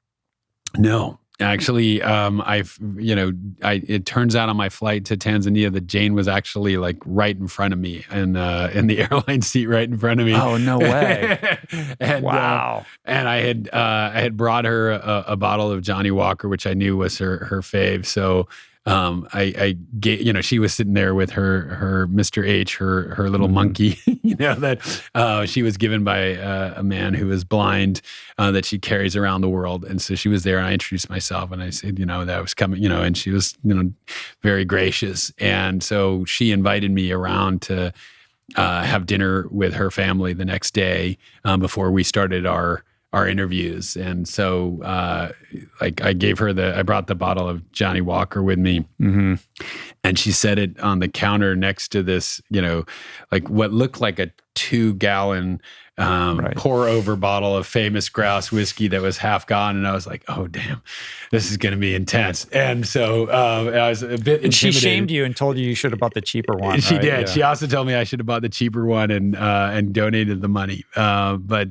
No, actually, it turns out on my flight to Tanzania that Jane was actually like right in front of me in the airline seat right in front of me. Oh, no way. And, wow. And I had brought her a bottle of Johnny Walker, which I knew was her fave. So, I gave, she was sitting there with her Mr. H, her little monkey, that she was given by a man who is blind, that she carries around the world. And so she was there, and I introduced myself, and I said, that I was coming, and she was, very gracious. And so she invited me around to have dinner with her family the next day, before we started our interviews. And so I brought the bottle of Johnny Walker with me, and she set it on the counter next to this, like what looked like a 2-gallon pour over bottle of Famous Grouse whiskey that was half gone. And I was like, oh, damn, this is going to be intense. And so I was a bit intimidated. And she shamed you and told you should have bought the cheaper one. She right? did. Yeah. She also told me I should have bought the cheaper one and donated the money. But,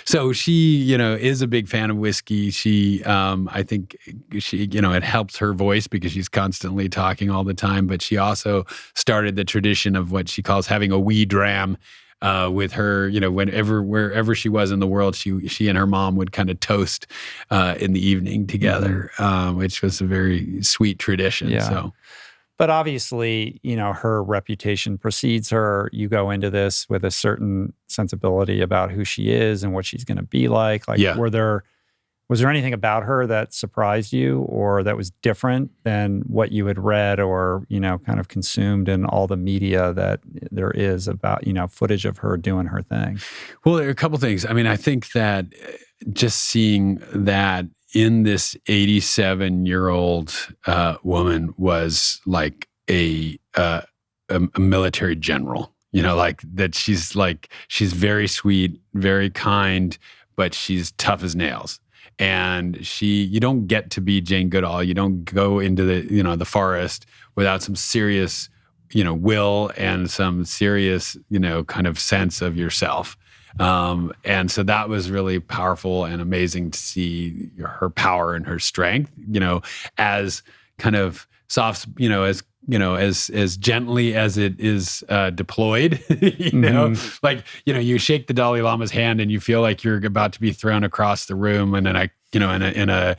so she, is a big fan of whiskey. She, I think she, it helps her voice because she's constantly talking all the time. But she also started the tradition of what she calls having a wee dram with her, wherever she was in the world, she and her mom would kind of toast in the evening together, which was a very sweet tradition. Yeah. So. But obviously, her reputation precedes her. You go into this with a certain sensibility about who she is and what she's going to be like. Was there anything about her that surprised you or that was different than what you had read or, kind of consumed in all the media that there is about, footage of her doing her thing? Well, there are a couple things. I mean, I think that just seeing that in this 87-year-old woman was like a military general, like that she's very sweet, very kind, but she's tough as nails. And you don't get to be Jane Goodall. You don't go into the forest without some serious, will and some serious, kind of sense of yourself. And so that was really powerful and amazing to see her power and her strength, as kind of soft, as gently as it is deployed, you shake the Dalai Lama's hand and you feel like you're about to be thrown across the room. And then in a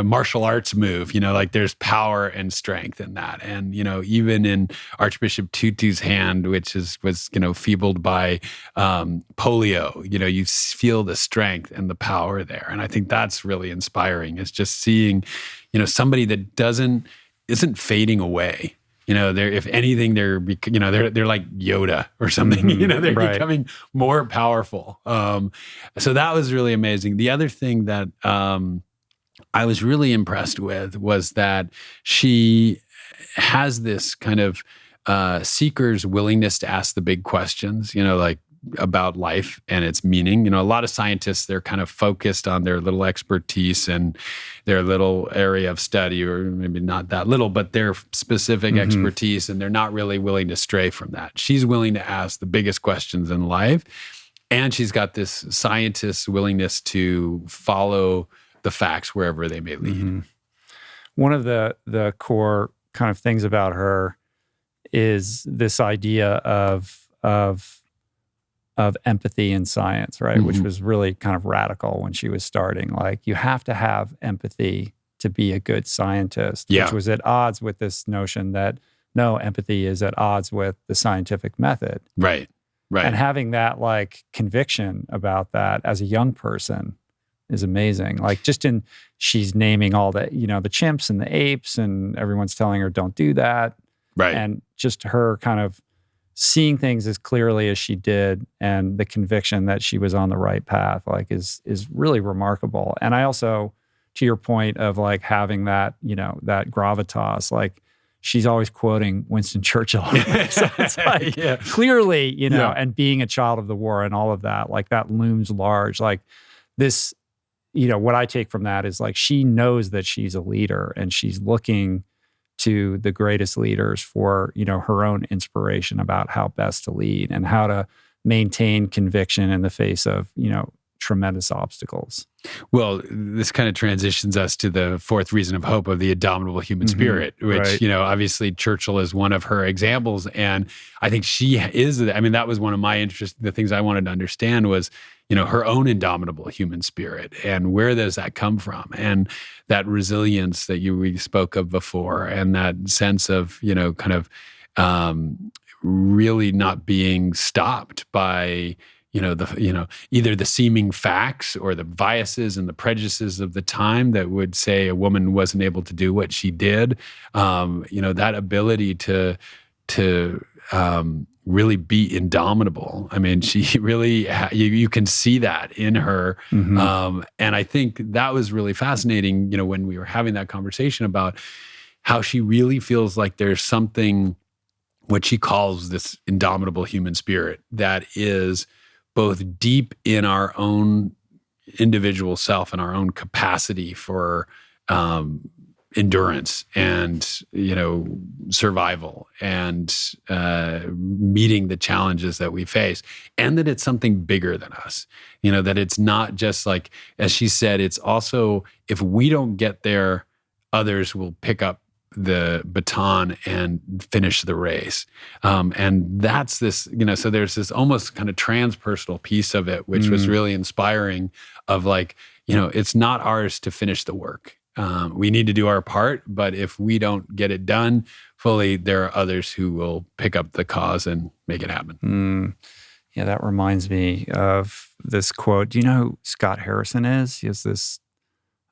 martial arts move, there's power and strength in that. And, even in Archbishop Tutu's hand, which was feebled by polio, you feel the strength and the power there. And I think that's really inspiring. It's just seeing, somebody that isn't fading away. If anything, they're like Yoda or something. They're right. becoming more powerful. So that was really amazing. The other thing that I was really impressed with was that she has this kind of seeker's willingness to ask the big questions. About life and its meaning. A lot of scientists, they're kind of focused on their little expertise and their little area of study, or maybe not that little, but their specific expertise, and they're not really willing to stray from that. She's willing to ask the biggest questions in life, and she's got this scientist's willingness to follow the facts wherever they may lead. One of the core kind of things about her is this idea of empathy in science, right? Which was really kind of radical when she was starting. Like, you have to have empathy to be a good scientist, which was at odds with this notion that no, empathy is at odds with the scientific method. Right. And having that like conviction about that as a young person is amazing. Like, she's naming all the, the chimps and the apes, and everyone's telling her don't do that. Right. And just her kind of seeing things as clearly as she did, and the conviction that she was on the right path, like is really remarkable. And I also, to your point of like having that, that gravitas, like she's always quoting Winston Churchill. So it's like clearly, and being a child of the war and all of that, like that looms large. Like this, what I take from that is like, she knows that she's a leader and she's looking to the greatest leaders for, her own inspiration about how best to lead and how to maintain conviction in the face of, tremendous obstacles. Well, this kind of transitions us to the fourth reason of hope of the indomitable human spirit, which, obviously Churchill is one of her examples. And I think she is, that was one of my interests. The things I wanted to understand was, her own indomitable human spirit, and where does that come from? And that resilience that we spoke of before, and that sense of, kind of really not being stopped by, either the seeming facts or the biases and the prejudices of the time that would say a woman wasn't able to do what she did. That ability to really be indomitable. I mean, she really, you can see that in her. And I think that was really fascinating, when we were having that conversation about how she really feels like there's something, what she calls this indomitable human spirit, that is both deep in our own individual self and our own capacity for endurance and, survival and meeting the challenges that we face, and that it's something bigger than us. That it's not just like, as she said, it's also, if we don't get there, others will pick up the baton and finish the race. And that's this, so there's this almost kind of transpersonal piece of it, which was really inspiring of like, it's not ours to finish the work. We need to do our part, but if we don't get it done fully, there are others who will pick up the cause and make it happen. Yeah, that reminds me of this quote. Do you know who Scott Harrison is? He has this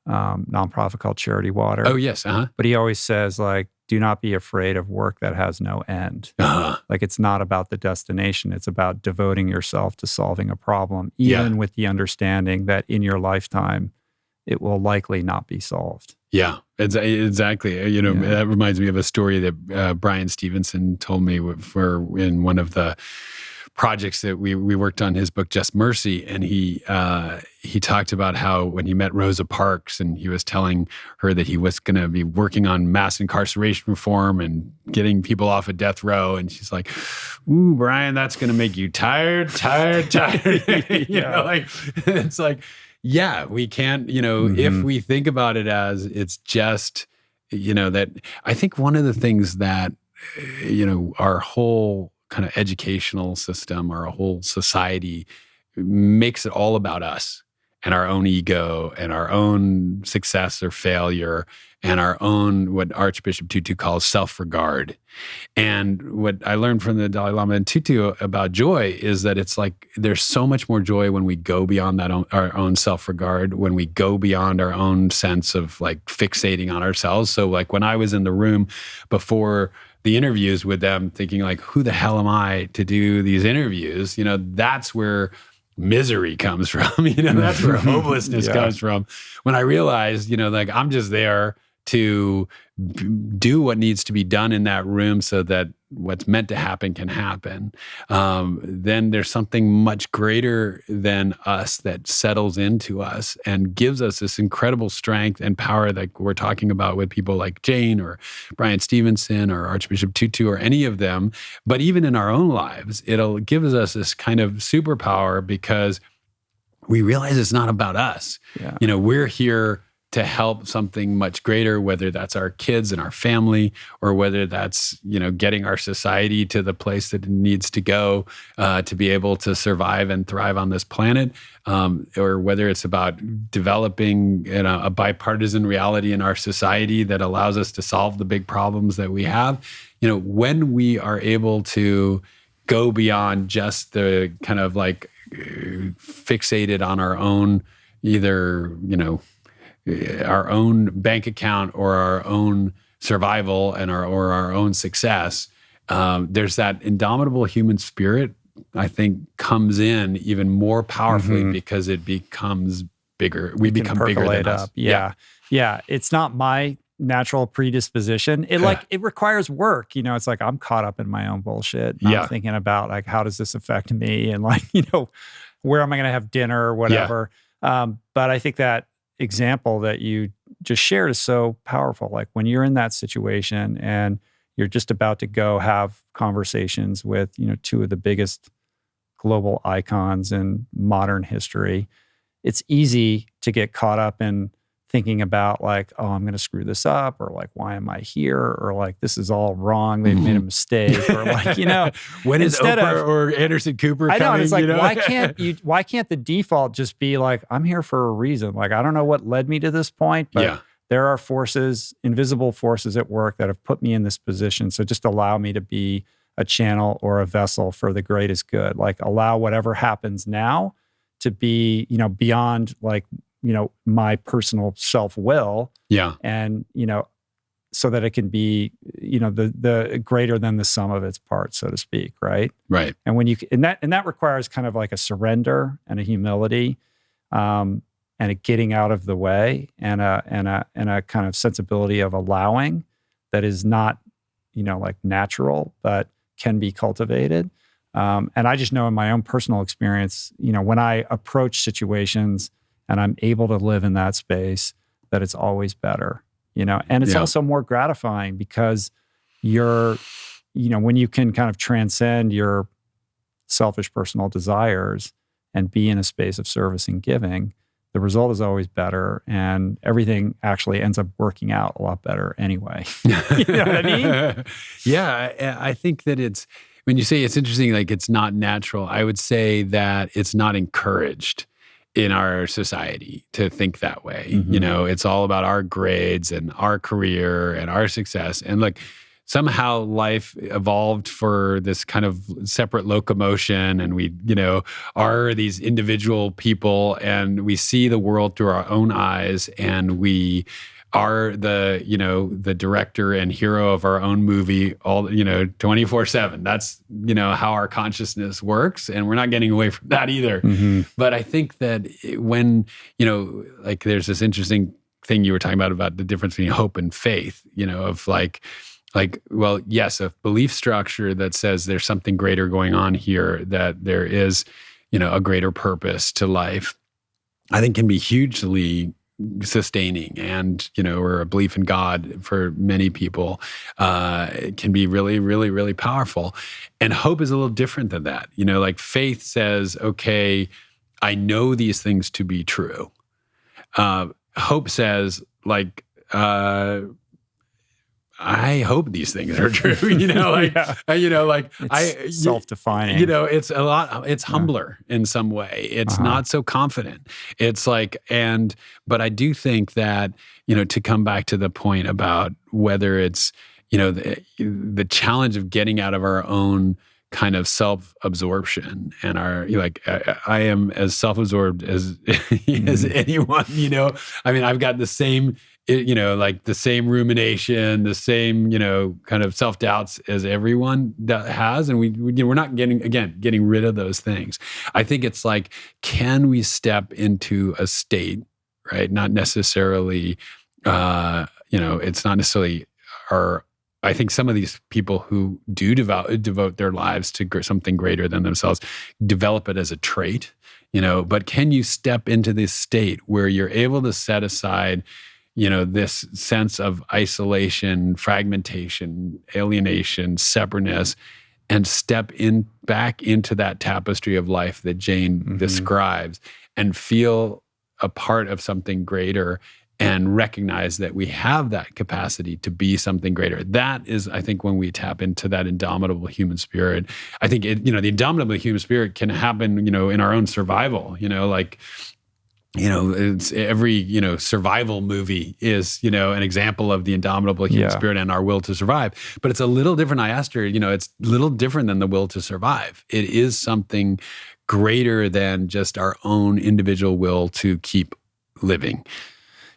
nonprofit called Charity Water. Oh, yes. But he always says, like, do not be afraid of work that has no end. Like, it's not about the destination. It's about devoting yourself to solving a problem, even with the understanding that in your lifetime, it will likely not be solved. Yeah, exactly. That reminds me of a story that Brian Stevenson told me for in one of the projects that we worked on his book, Just Mercy. And he talked about how when he met Rosa Parks and he was telling her that he was going to be working on mass incarceration reform and getting people off of death row. And she's like, ooh, Brian, that's going to make you tired. It's like, yeah, we can't, if we think about it as it's just, that I think one of the things that, our whole kind of educational system or a whole society makes it all about us and our own ego and our own success or failure and our own, what Archbishop Tutu calls self-regard. And what I learned from the Dalai Lama and Tutu about joy is that it's like there's so much more joy when we go beyond that our own self-regard, when we go beyond our own sense of like fixating on ourselves. So like when I was in the room before the interviews with them thinking like, who the hell am I to do these interviews? That's where misery comes from, that's where hopelessness comes from. When I realized, like I'm just there to do what needs to be done in that room so that what's meant to happen can happen. Then there's something much greater than us that settles into us and gives us this incredible strength and power that we're talking about with people like Jane or Brian Stevenson or Archbishop Tutu or any of them. But even in our own lives, it'll give us this kind of superpower because we realize it's not about us. Yeah. We're here to help something much greater, whether that's our kids and our family, or whether that's, getting our society to the place that it needs to go to be able to survive and thrive on this planet, or whether it's about developing a bipartisan reality in our society that allows us to solve the big problems that we have. When we are able to go beyond just the kind of like fixated on our own, either, our own bank account or our own survival and our own success, there's that indomitable human spirit, I think, comes in even more powerfully because it becomes bigger. We become bigger than us. Yeah. It's not my natural predisposition. It requires work. It's like I'm caught up in my own bullshit. I'm thinking about like, how does this affect me? And like, where am I going to have dinner or whatever? But I think that example that you just shared is so powerful. Like when you're in that situation and you're just about to go have conversations with, two of the biggest global icons in modern history, it's easy to get caught up in thinking about like, oh, I'm going to screw this up, or like, why am I here? Or like, this is all wrong. They've made a mistake, or like, when is Oprah or Anderson Cooper coming? I know, and it's like, why can't the default just be like, I'm here for a reason? Like, I don't know what led me to this point, but there are forces, invisible forces at work that have put me in this position. So just allow me to be a channel or a vessel for the greatest good. Like allow whatever happens now to be, beyond like, my personal self-will. Yeah. And, so that it can be, the greater than the sum of its parts, so to speak. Right. Right. And when and that requires kind of like a surrender and a humility, and a getting out of the way and a kind of sensibility of allowing that is not, like natural, but can be cultivated. And I just know in my own personal experience, when I approach situations and I'm able to live in that space, that it's always better, and it's also more gratifying because you're, when you can kind of transcend your selfish personal desires and be in a space of service and giving, the result is always better, and everything actually ends up working out a lot better anyway. You know what I mean? Yeah, I think that when you say it's interesting, like it's not natural, I would say that it's not encouraged in our society to think that way. It's all about our grades and our career and our success. And like somehow life evolved for this kind of separate locomotion, and we, are these individual people, and we see the world through our own eyes, and we are the director and hero of our own movie all 24/7. That's how our consciousness works, and we're not getting away from that either. But I think that when like there's this interesting thing you were talking about the difference between hope and faith, of well, yes, a belief structure that says there's something greater going on here, that there is a greater purpose to life, I think can be hugely sustaining, and or a belief in God for many people can be really, really, really powerful. And hope is a little different than that. Like faith says, okay, I know these things to be true. Hope says, like, I hope these things are true. It's self-defining. It's a lot. It's humbler in some way. It's not so confident. It's like, but I do think that to come back to the point about whether it's the challenge of getting out of our own kind of self-absorption and I am as self-absorbed as anyone. I mean, I've got the same. Like the same rumination, the same, kind of self-doubts as everyone has. And we're not getting rid of those things. I think it's like, can we step into a state, right? Not necessarily, it's not necessarily I think some of these people who do devote their lives to something greater than themselves develop it as a trait, but can you step into this state where you're able to set aside this sense of isolation, fragmentation, alienation, separateness, and step back into that tapestry of life that Jane describes, and feel a part of something greater, and recognize that we have that capacity to be something greater. That is, I think, when we tap into that indomitable human spirit. I think the indomitable human spirit can happen, in our own survival. It's every, survival movie is, an example of the indomitable human spirit and our will to survive. But it's a little different. I asked her, it's a little different than the will to survive. It is something greater than just our own individual will to keep living.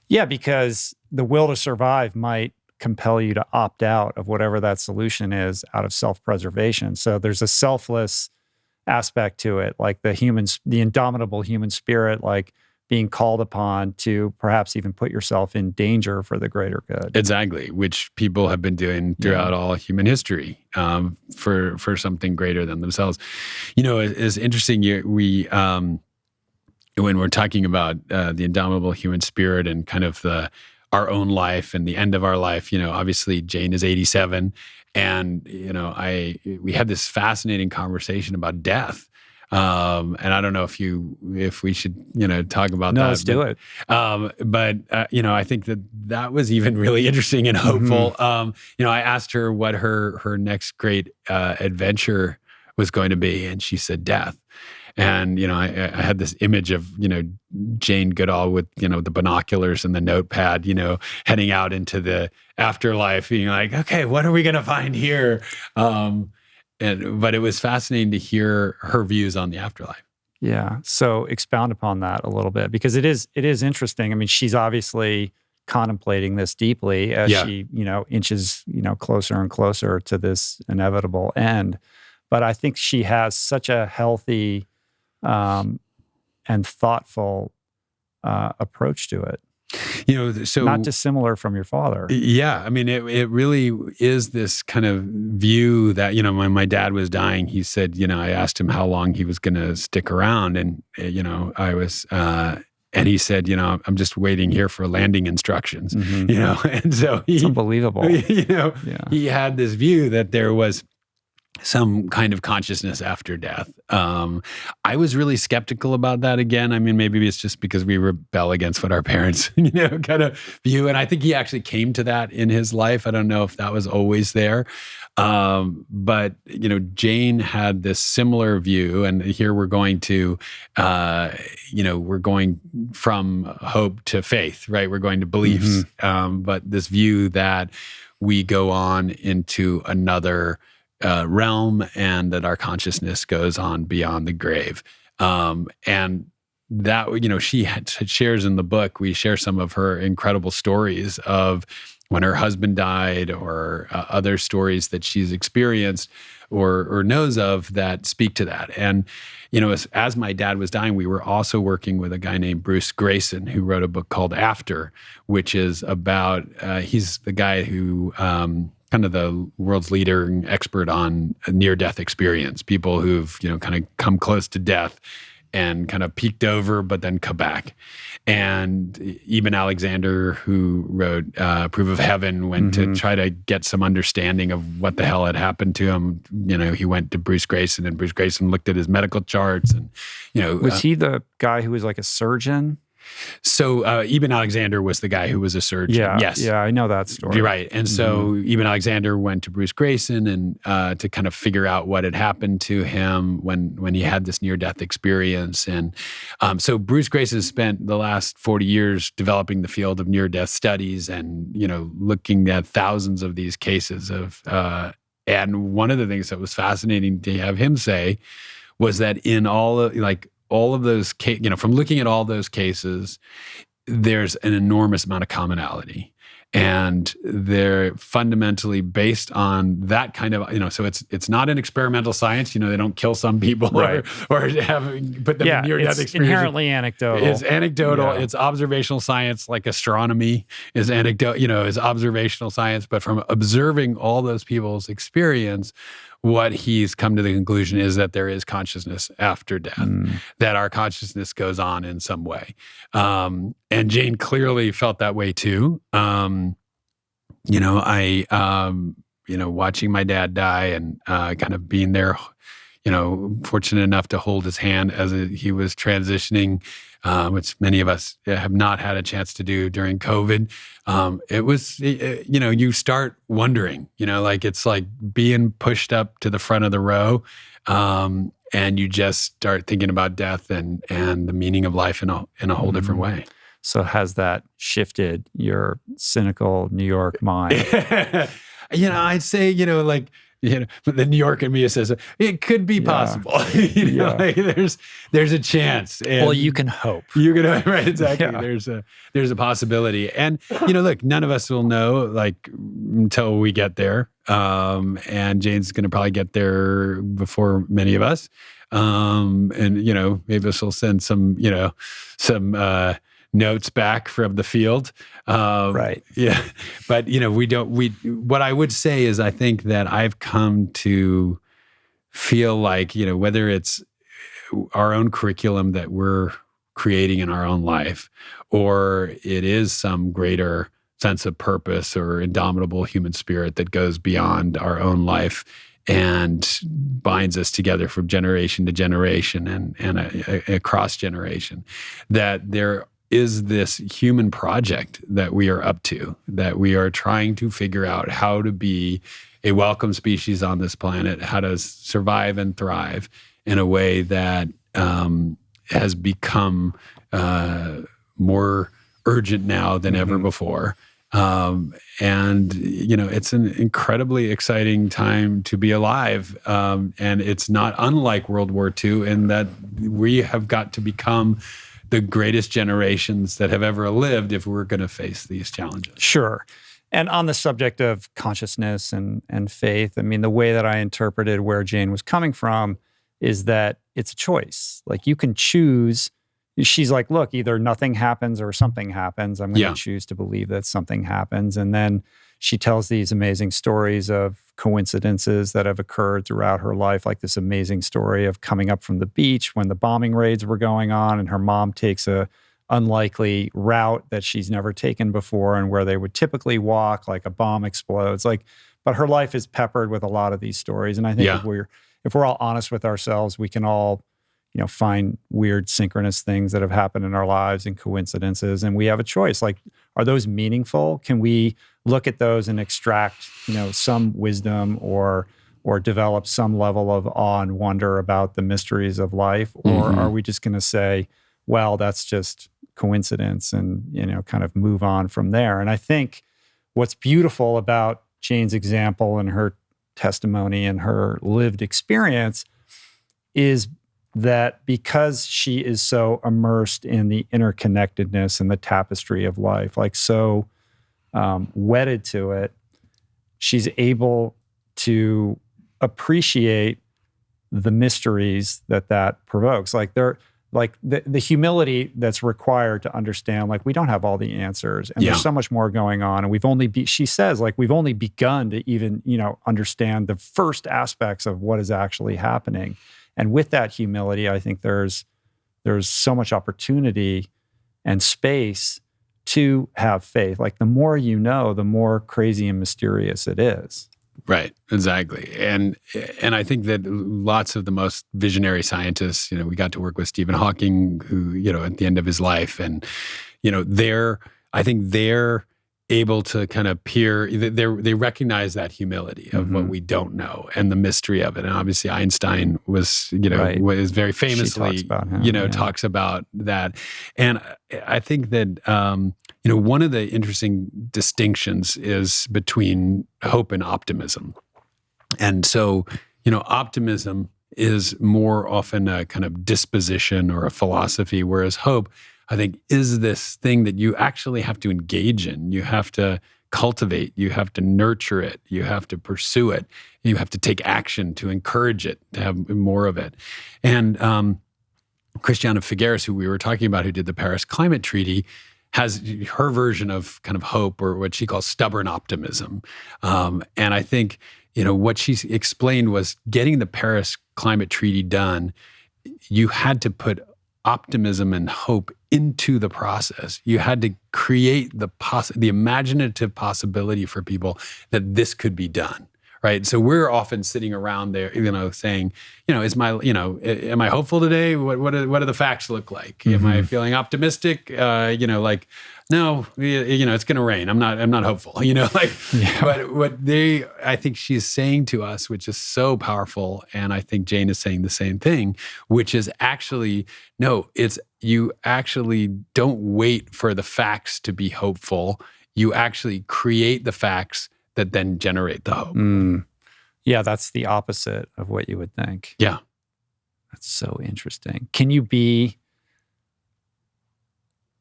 Yeah, because the will to survive might compel you to opt out of whatever that solution is out of self-preservation. So there's a selfless aspect to it, like the indomitable human spirit, like being called upon to perhaps even put yourself in danger for the greater good. Exactly, which people have been doing throughout all human history for something greater than themselves. It's interesting. When we're talking about the indomitable human spirit and kind of our own life and the end of our life, obviously Jane is 87, and we had this fascinating conversation about death. And I don't know if we should, talk about that. No, let's do it. But I think that was even really interesting and hopeful. I asked her what her next great adventure was going to be, and she said death. And, I had this image of, Jane Goodall with, the binoculars and the notepad, heading out into the afterlife, being like, okay, what are we going to find here? But it was fascinating to hear her views on the afterlife. Yeah. So expound upon that a little bit, because it is interesting. I mean, she's obviously contemplating this deeply as she, inches, closer and closer to this inevitable end. But I think she has such a healthy and thoughtful approach to it. So not dissimilar from your father. Yeah. I mean, it really is this kind of view that, when my dad was dying, he said, I asked him how long he was going to stick around. And, I was, and he said, I'm just waiting here for landing instructions, and so it's unbelievable. He had this view that there was some kind of consciousness after death. I was really skeptical about that again. I mean, maybe it's just because we rebel against what our parents, kind of view. And I think he actually came to that in his life. I don't know if that was always there. But, Jane had this similar view. And here we're going to, we're going from hope to faith, right? We're going to beliefs. But this view that we go on into another realm, and that our consciousness goes on beyond the grave. And that, she shares in the book, we share some of her incredible stories of when her husband died, or other stories that she's experienced or knows of that speak to that. And, as my dad was dying, we were also working with a guy named Bruce Greyson, who wrote a book called After, which is about, he's the guy who, kind of the world's leader and expert on near-death experience, people who've, kind of come close to death and kind of peeked over, but then come back. And Eben Alexander, who wrote Proof of Heaven, went to try to get some understanding of what the hell had happened to him. He went to Bruce Greyson, and Bruce Greyson looked at his medical charts. And, was he the guy who was like a surgeon? So Eben Alexander was the guy who was a surgeon. Yeah, yes. Yeah, I know that story. You're right. And so Eben Alexander went to Bruce Greyson and to kind of figure out what had happened to him when he had this near-death experience. And so Bruce Greyson spent the last 40 years developing the field of near-death studies and, looking at thousands of these cases of, and one of the things that was fascinating to have him say was that in all of those cases, from looking at all those cases, there's an enormous amount of commonality. And they're fundamentally based on that kind of, so it's not an experimental science. They don't kill some people or put them in near-death experience. It's inherently anecdotal. It's anecdotal. Yeah. It's observational science, like astronomy is is observational science. But from observing all those people's experience, what he's come to the conclusion is that there is consciousness after death, that our consciousness goes on in some way. And Jane clearly felt that way too. Watching my dad die and kind of being there, fortunate enough to hold his hand as he was transitioning, which many of us have not had a chance to do during COVID. It was, you start wondering, it's like being pushed up to the front of the row, and you just start thinking about death and the meaning of life in a whole different way. So has that shifted your cynical New York mind? I'd say, but the New York in me says it could be possible. There's a chance. And well, you can hope. You can right, exactly. Yeah. There's a possibility, and look, none of us will know until we get there. And Jane's going to probably get there before many of us. And maybe this will send some notes back from the field. Right. Yeah. But, what I would say is I think that I've come to feel like, whether it's our own curriculum that we're creating in our own life, or it is some greater sense of purpose or indomitable human spirit that goes beyond our own life and binds us together from generation to generation and across generation, that there is this human project that we are up to, that we are trying to figure out how to be a welcome species on this planet, how to survive and thrive in a way that has become more urgent now than ever before. And it's an incredibly exciting time to be alive. And it's not unlike World War II in that we have got to become the greatest generations that have ever lived if we're going to face these challenges. Sure. And on the subject of consciousness and faith, I mean, the way that I interpreted where Jane was coming from is that it's a choice. Like, you can choose. She's like, look, either nothing happens or something happens. I'm going to choose to believe that something happens. And then she tells these amazing stories of coincidences that have occurred throughout her life, like this amazing story of coming up from the beach when the bombing raids were going on, and her mom takes a unlikely route that she's never taken before, and where they would typically walk, like a bomb explodes. Like, But her life is peppered with a lot of these stories. And I think if we're all honest with ourselves, we can all, find weird synchronous things that have happened in our lives and coincidences. And we have a choice. Like, are those meaningful? Can we look at those and extract, some wisdom or develop some level of awe and wonder about the mysteries of life? Or are we just going to say, well, that's just coincidence and, kind of move on from there? And I think what's beautiful about Jane's example and her testimony and her lived experience is that because she is so immersed in the interconnectedness and the tapestry of life, like so wedded to it, she's able to appreciate the mysteries that provokes. Like the humility that's required to understand, like, we don't have all the answers and there's so much more going on. And she says, like, we've only begun to even, understand the first aspects of what is actually happening. And with that humility, I think there's so much opportunity and space to have faith. Like, the more you know, the more crazy and mysterious it is. Right, exactly. And I think that lots of the most visionary scientists, we got to work with Stephen Hawking, who, at the end of his life, and, I think they're able to kind of they recognize that humility of what we don't know and the mystery of it. And obviously Einstein was, was very famously, talks about that. And I think that, one of the interesting distinctions is between hope and optimism. And so, optimism is more often a kind of disposition or a philosophy, whereas hope, I think, is this thing that you actually have to engage in. You have to cultivate, you have to nurture it, you have to pursue it, you have to take action to encourage it, to have more of it. And Christiana Figueres, who we were talking about, who did the Paris Climate Treaty, has her version of kind of hope, or what she calls stubborn optimism. And I think, what she explained was, getting the Paris Climate Treaty done, you had to put optimism and hope into the process. You had to create the imaginative possibility for people that this could be done, right? So we're often sitting around there, saying, am I hopeful today? What do the facts look like? Am I feeling optimistic? No, it's going to rain. I'm not hopeful, But what I think she's saying to us, which is so powerful, and I think Jane is saying the same thing, which is actually, no, you actually don't wait for the facts to be hopeful. You actually create the facts that then generate the hope. Yeah, that's the opposite of what you would think. Yeah. That's so interesting. Can you be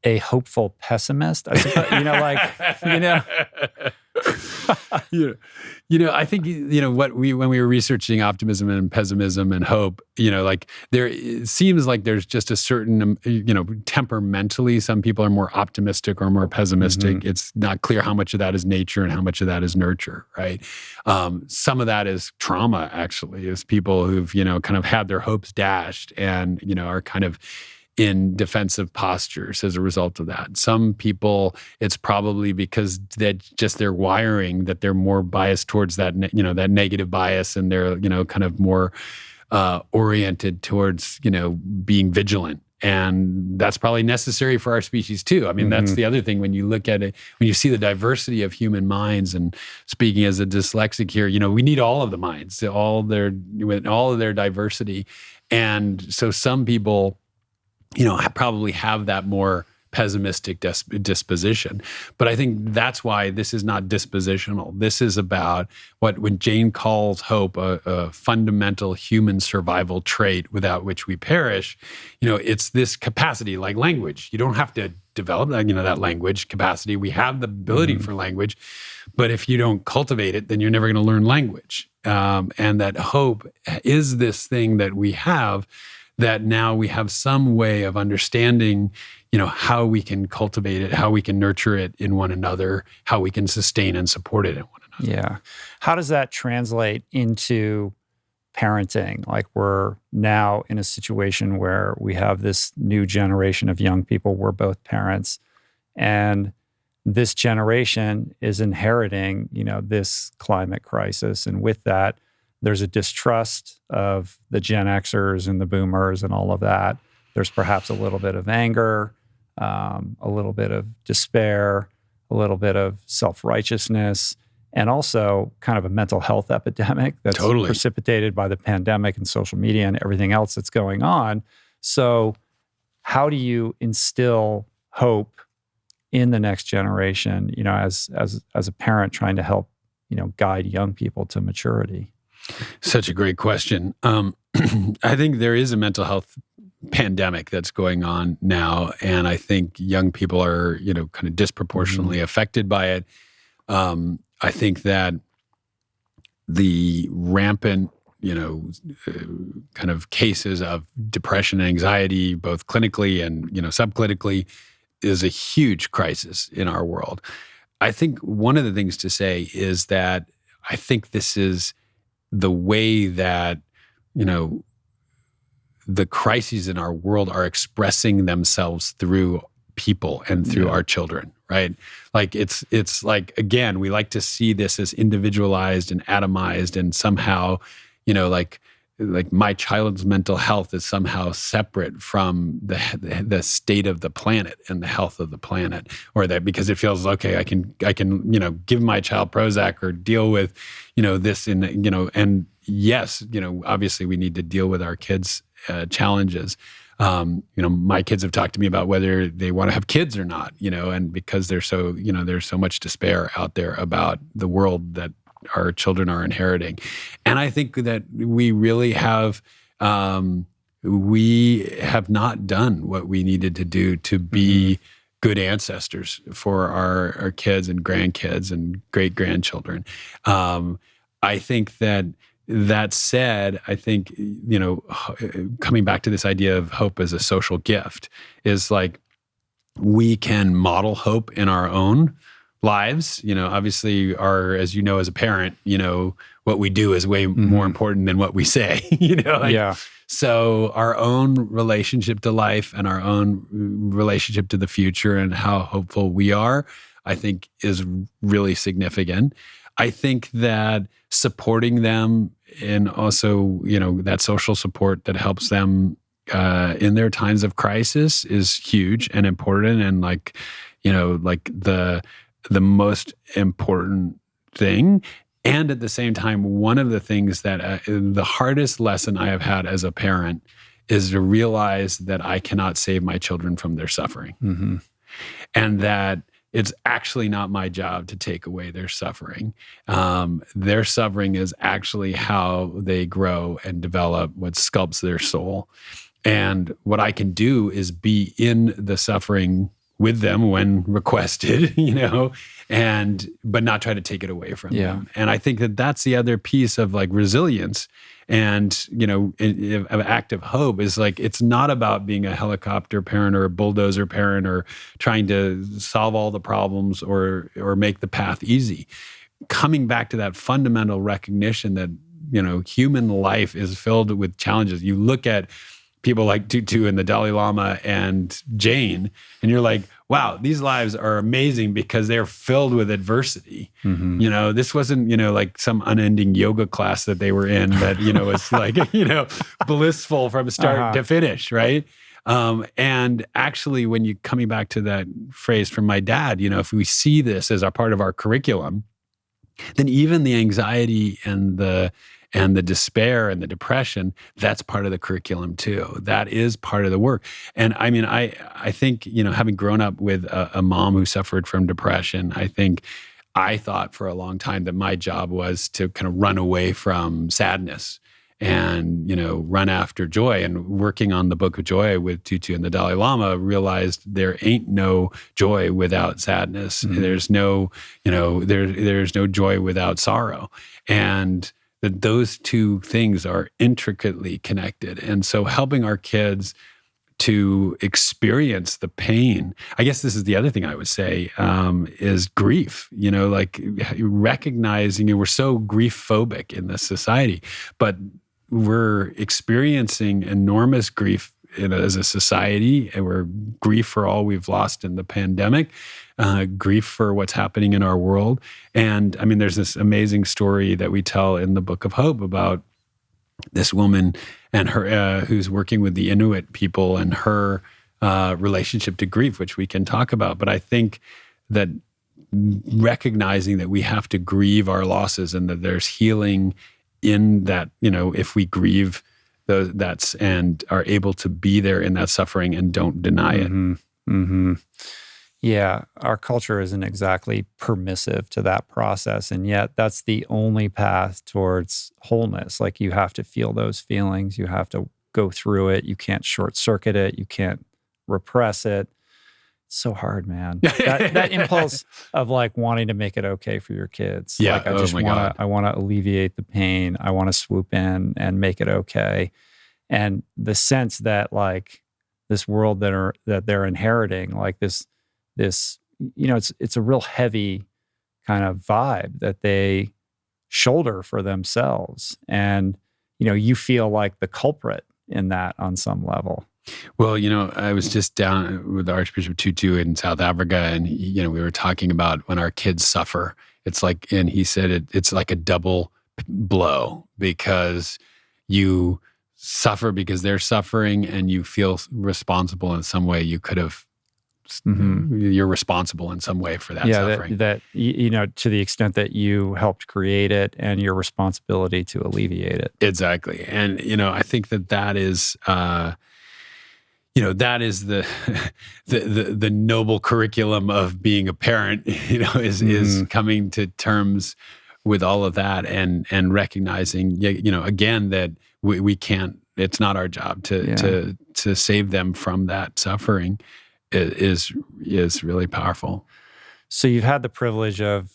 a hopeful pessimist? I suppose, I think, when we were researching optimism and pessimism and hope, it seems like there's just a certain, temperamentally, some people are more optimistic or more pessimistic. It's not clear how much of that is nature and how much of that is nurture, right? Some of that is trauma, actually, is people who've, kind of had their hopes dashed and, are kind of in defensive postures as a result of that. Some people, it's probably because their wiring, that they're more biased towards that, that negative bias, and they're, kind of more oriented towards, being vigilant. And that's probably necessary for our species too. I mean, that's the other thing when you look at it, when you see the diversity of human minds, and speaking as a dyslexic here, we need all of the minds, with all of their diversity. And so some people, probably have that more pessimistic disposition. But I think that's why this is not dispositional. This is about when Jane calls hope a fundamental human survival trait without which we perish. It's this capacity, like language. You don't have to develop that language capacity. We have the ability for language, but if you don't cultivate it, then you're never going to learn language. And that hope is this thing that we have, that now we have some way of understanding, how we can cultivate it, how we can nurture it in one another, how we can sustain and support it in one another. Yeah. How does that translate into parenting? Like, we're now in a situation where we have this new generation of young people. We're both parents. And this generation is inheriting, this climate crisis. And with that, there's a distrust of the Gen Xers and the boomers and all of that. There's perhaps a little bit of anger, a little bit of despair, a little bit of self-righteousness, and also kind of a mental health epidemic that's precipitated by the pandemic and social media and everything else that's going on. So how do you instill hope in the next generation, as a parent trying to help, guide young people to maturity? Such a great question. I think there is a mental health pandemic that's going on now, and I think young people are, kind of disproportionately affected by it. I think that the rampant, kind of cases of depression and anxiety, both clinically and, subclinically, is a huge crisis in our world. I think one of the things to say is that I think this is the way that, the crises in our world are expressing themselves through people and through our children, right? Like it's like, again, we like to see this as individualized and atomized, and somehow, like my child's mental health is somehow separate from the state of the planet and the health of the planet, or that because it feels okay, I can give my child Prozac or deal with this and yes, obviously we need to deal with our kids' challenges. My kids have talked to me about whether they want to have kids or not, and because there's so much despair out there about the world that our children are inheriting. And I think that we really have, we have not done what we needed to do to be good ancestors for our kids and grandkids and great-grandchildren. I think that said, I think, coming back to this idea of hope as a social gift is like, we can model hope in our own lives. Obviously as as a parent, what we do is way more important than what we say, So our own relationship to life and our own relationship to the future and how hopeful we are, I think is really significant. I think that supporting them and also, that social support that helps them in their times of crisis is huge and important. And like the most important thing. And at the same time, one of the things that the hardest lesson I have had as a parent is to realize that I cannot save my children from their suffering. And that it's actually not my job to take away their suffering. Their suffering is actually how they grow and develop, what sculpts their soul. And what I can do is be in the suffering with them when requested, but not try to take it away from them. And I think that that's the other piece of like resilience and, of active hope is like, it's not about being a helicopter parent or a bulldozer parent or trying to solve all the problems or make the path easy. Coming back to that fundamental recognition that, human life is filled with challenges. You look at people like Tutu and the Dalai Lama and Jane, and you're like, wow, these lives are amazing because they're filled with adversity. This wasn't, like some unending yoga class that they were in that, was like, blissful from start to finish, right? And actually, when you coming back to that phrase from my dad, if we see this as a part of our curriculum, then even the anxiety and the despair and the depression, that's part of the curriculum too. That is part of the work. And I mean, I think, having grown up with a mom who suffered from depression, I thought for a long time that my job was to kind of run away from sadness and, run after joy. And working on the Book of Joy with Tutu and the Dalai Lama, realized there ain't no joy without sadness. There's no, there's no joy without sorrow. And that those two things are intricately connected. And so helping our kids to experience the pain, I guess this is the other thing I would say, is grief, like recognizing, we're so grief phobic in this society, but we're experiencing enormous grief as a society, and we're grief for all we've lost in the pandemic, grief for what's happening in our world. And I mean, there's this amazing story that we tell in the Book of Hope about this woman and her who's working with the Inuit people and her relationship to grief, which we can talk about. But I think that recognizing that we have to grieve our losses and that there's healing in that, if we grieve that's and are able to be there in that suffering and don't deny it. Mm-hmm. Yeah, our culture isn't exactly permissive to that process, and yet that's the only path towards wholeness. Like, you have to feel those feelings, you have to go through it, you can't short circuit it, you can't repress it. It's so hard, man. That impulse of like wanting to make it okay for your kids. Yeah. Like, I want to alleviate the pain. I want to swoop in and make it okay. And the sense that like this world that they're inheriting, like this, it's a real heavy kind of vibe that they shoulder for themselves. And, you feel like the culprit in that on some level. Well, I was just down with Archbishop Tutu in South Africa, and we were talking about when our kids suffer. It's like, and he said it's like a double blow, because you suffer because they're suffering, and you feel responsible in some way. You could have, you're responsible in some way for that suffering. That to the extent that you helped create it, and your responsibility to alleviate it. Exactly, and I think that is. That is the noble curriculum of being a parent, is coming to terms with all of that and recognizing, again, that we can't, it's not our job to save them from that suffering is really powerful. So you've had the privilege of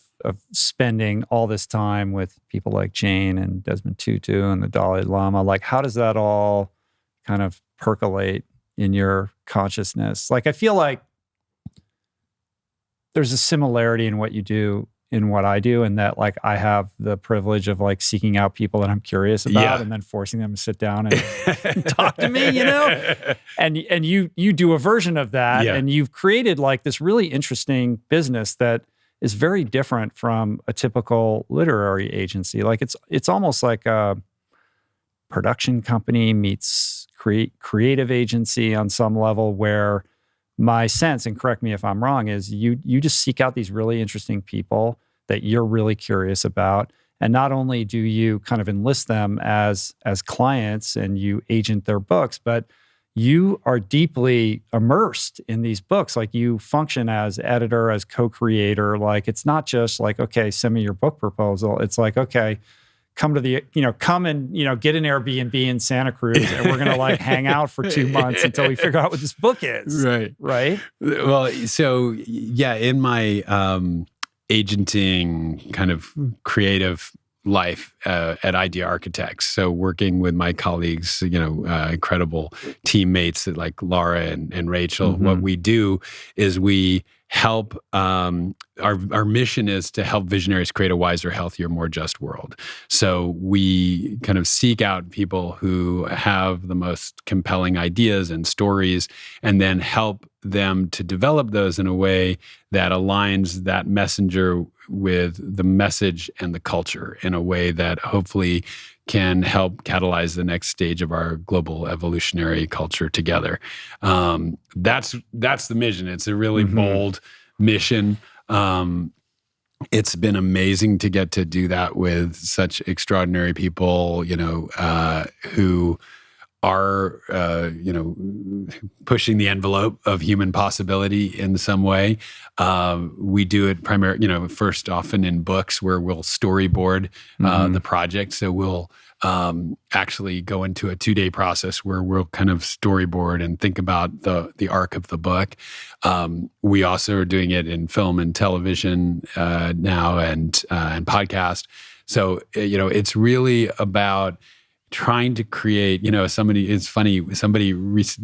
spending all this time with people like Jane and Desmond Tutu and the Dalai Lama. Like, how does that all kind of percolate in your consciousness? Like, I feel like there's a similarity in what you do in what I do, and that like I have the privilege of like seeking out people that I'm curious about and then forcing them to sit down and talk to me, and you do a version of that, and you've created like this really interesting business that is very different from a typical literary agency. Like, it's almost like a production company meets creative agency on some level, where my sense, and correct me if I'm wrong, is you just seek out these really interesting people that you're really curious about. And not only do you kind of enlist them as clients and you agent their books, but you are deeply immersed in these books. Like, you function as editor, as co-creator. Like, it's not just like, okay, send me your book proposal. It's like, okay, come and, get an Airbnb in Santa Cruz, and we're going to like hang out for 2 months until we figure out what this book is. Right. Well, so in my agenting kind of creative life at Idea Architects, so working with my colleagues, incredible teammates like Laura and Rachel, what we do is we help, our mission is to help visionaries create a wiser, healthier, more just world. So we kind of seek out people who have the most compelling ideas and stories, and then help them to develop those in a way that aligns that messenger with the message and the culture in a way that hopefully can help catalyze the next stage of our global evolutionary culture together. That's the mission. It's a really bold mission. It's been amazing to get to do that with such extraordinary people, who are, pushing the envelope of human possibility in some way. We do it primarily, first often in books where we'll storyboard the project. So we'll actually go into a 2-day process where we'll kind of storyboard and think about the arc of the book. We also are doing it in film and television now and podcast. So, it's really about trying to create, it's funny, somebody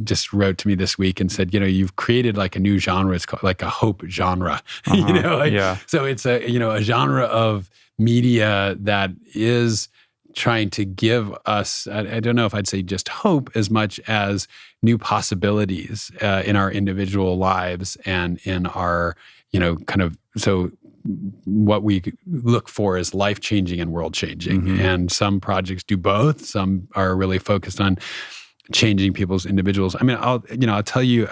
just wrote to me this week and said, you've created like a new genre. It's called like a hope genre, So it's a genre of media that is trying to give us, I don't know if I'd say just hope as much as new possibilities in our individual lives and in our, so what we look for is life-changing and world-changing. And some projects do both. Some are really focused on changing people's individuals. I mean, I'll tell you,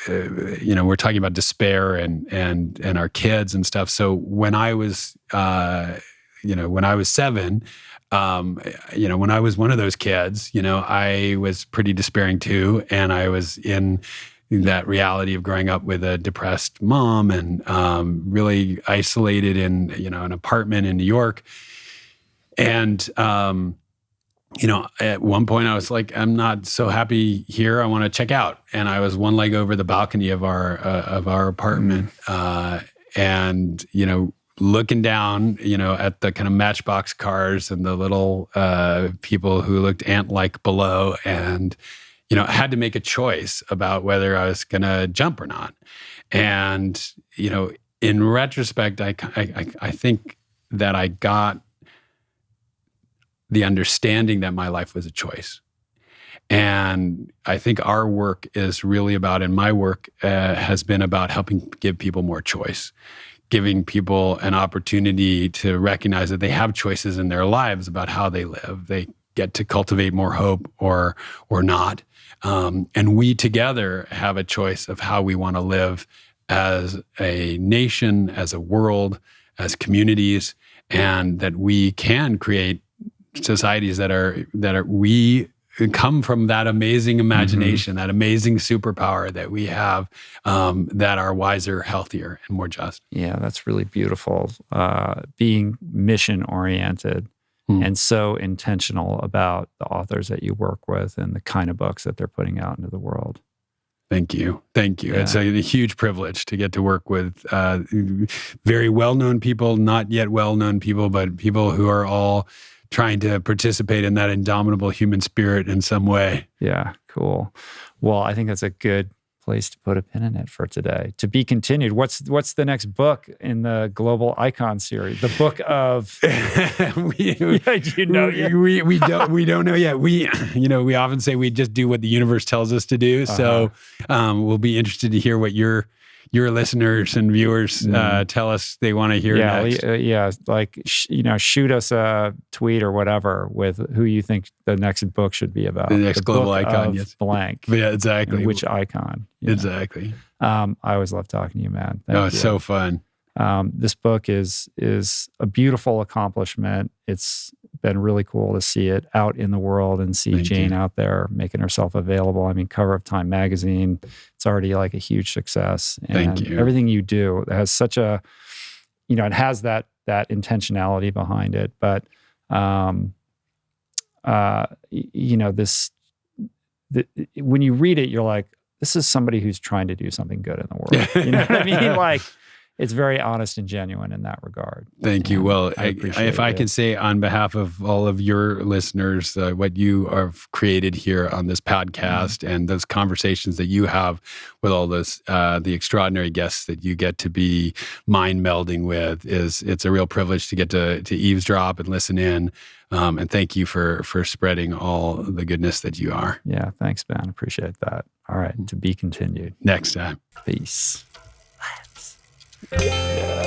we're talking about despair and our kids and stuff. So when I was, when I was 7, when I was one of those kids, I was pretty despairing too. And I was in that reality of growing up with a depressed mom and really isolated in, an apartment in New York. And, at one point I was like, I'm not so happy here. I want to check out. And I was one leg over the balcony of our apartment. And, looking down, at the kind of matchbox cars and the little people who looked ant-like below, and, I had to make a choice about whether I was going to jump or not. And, in retrospect, I think that I got the understanding that my life was a choice. And I think our work is really about, and my work has been about helping give people more choice, giving people an opportunity to recognize that they have choices in their lives about how they live. They get to cultivate more hope or not. And we together have a choice of how we want to live as a nation, as a world, as communities, and that we can create societies that we come from that amazing imagination, that amazing superpower that we have, that are wiser, healthier, and more just. Yeah, that's really beautiful. Being mission oriented and so intentional about the authors that you work with and the kind of books that they're putting out into the world. Thank you. Yeah. It's a huge privilege to get to work with very well-known people, not yet well-known people, but people who are all trying to participate in that indomitable human spirit in some way. Yeah, cool. Well, I think that's a good place to put a pin in it for today. To be continued. What's the next book in the Global Icon series? The book of we don't know yet. We often say we just do what the universe tells us to do. So we'll be interested to hear what your listeners and viewers tell us they want to hear next. Shoot us a tweet or whatever with who you think the next book should be about. The next global icon, yes. Blank. Yeah, exactly. Which icon? Exactly. I always love talking to you, man. Thank you. It's so fun. This book is a beautiful accomplishment. It's been really cool to see it out in the world and see Jane out there making herself available. I mean, cover of Time magazine. It's already like a huge success. And Thank you. Everything you do has such a, it has that intentionality behind it. But, when you read it, you're like, this is somebody who's trying to do something good in the world. You know what I mean? Like, it's very honest and genuine in that regard. Thank you. Well, if I can say on behalf of all of your listeners, what you have created here on this podcast and those conversations that you have with all those, the extraordinary guests that you get to be mind melding with, it's a real privilege to get to eavesdrop and listen in. And thank you for spreading all the goodness that you are. Yeah. Thanks, Ben. Appreciate that. All right. To be continued. Next time. Peace. Yeah.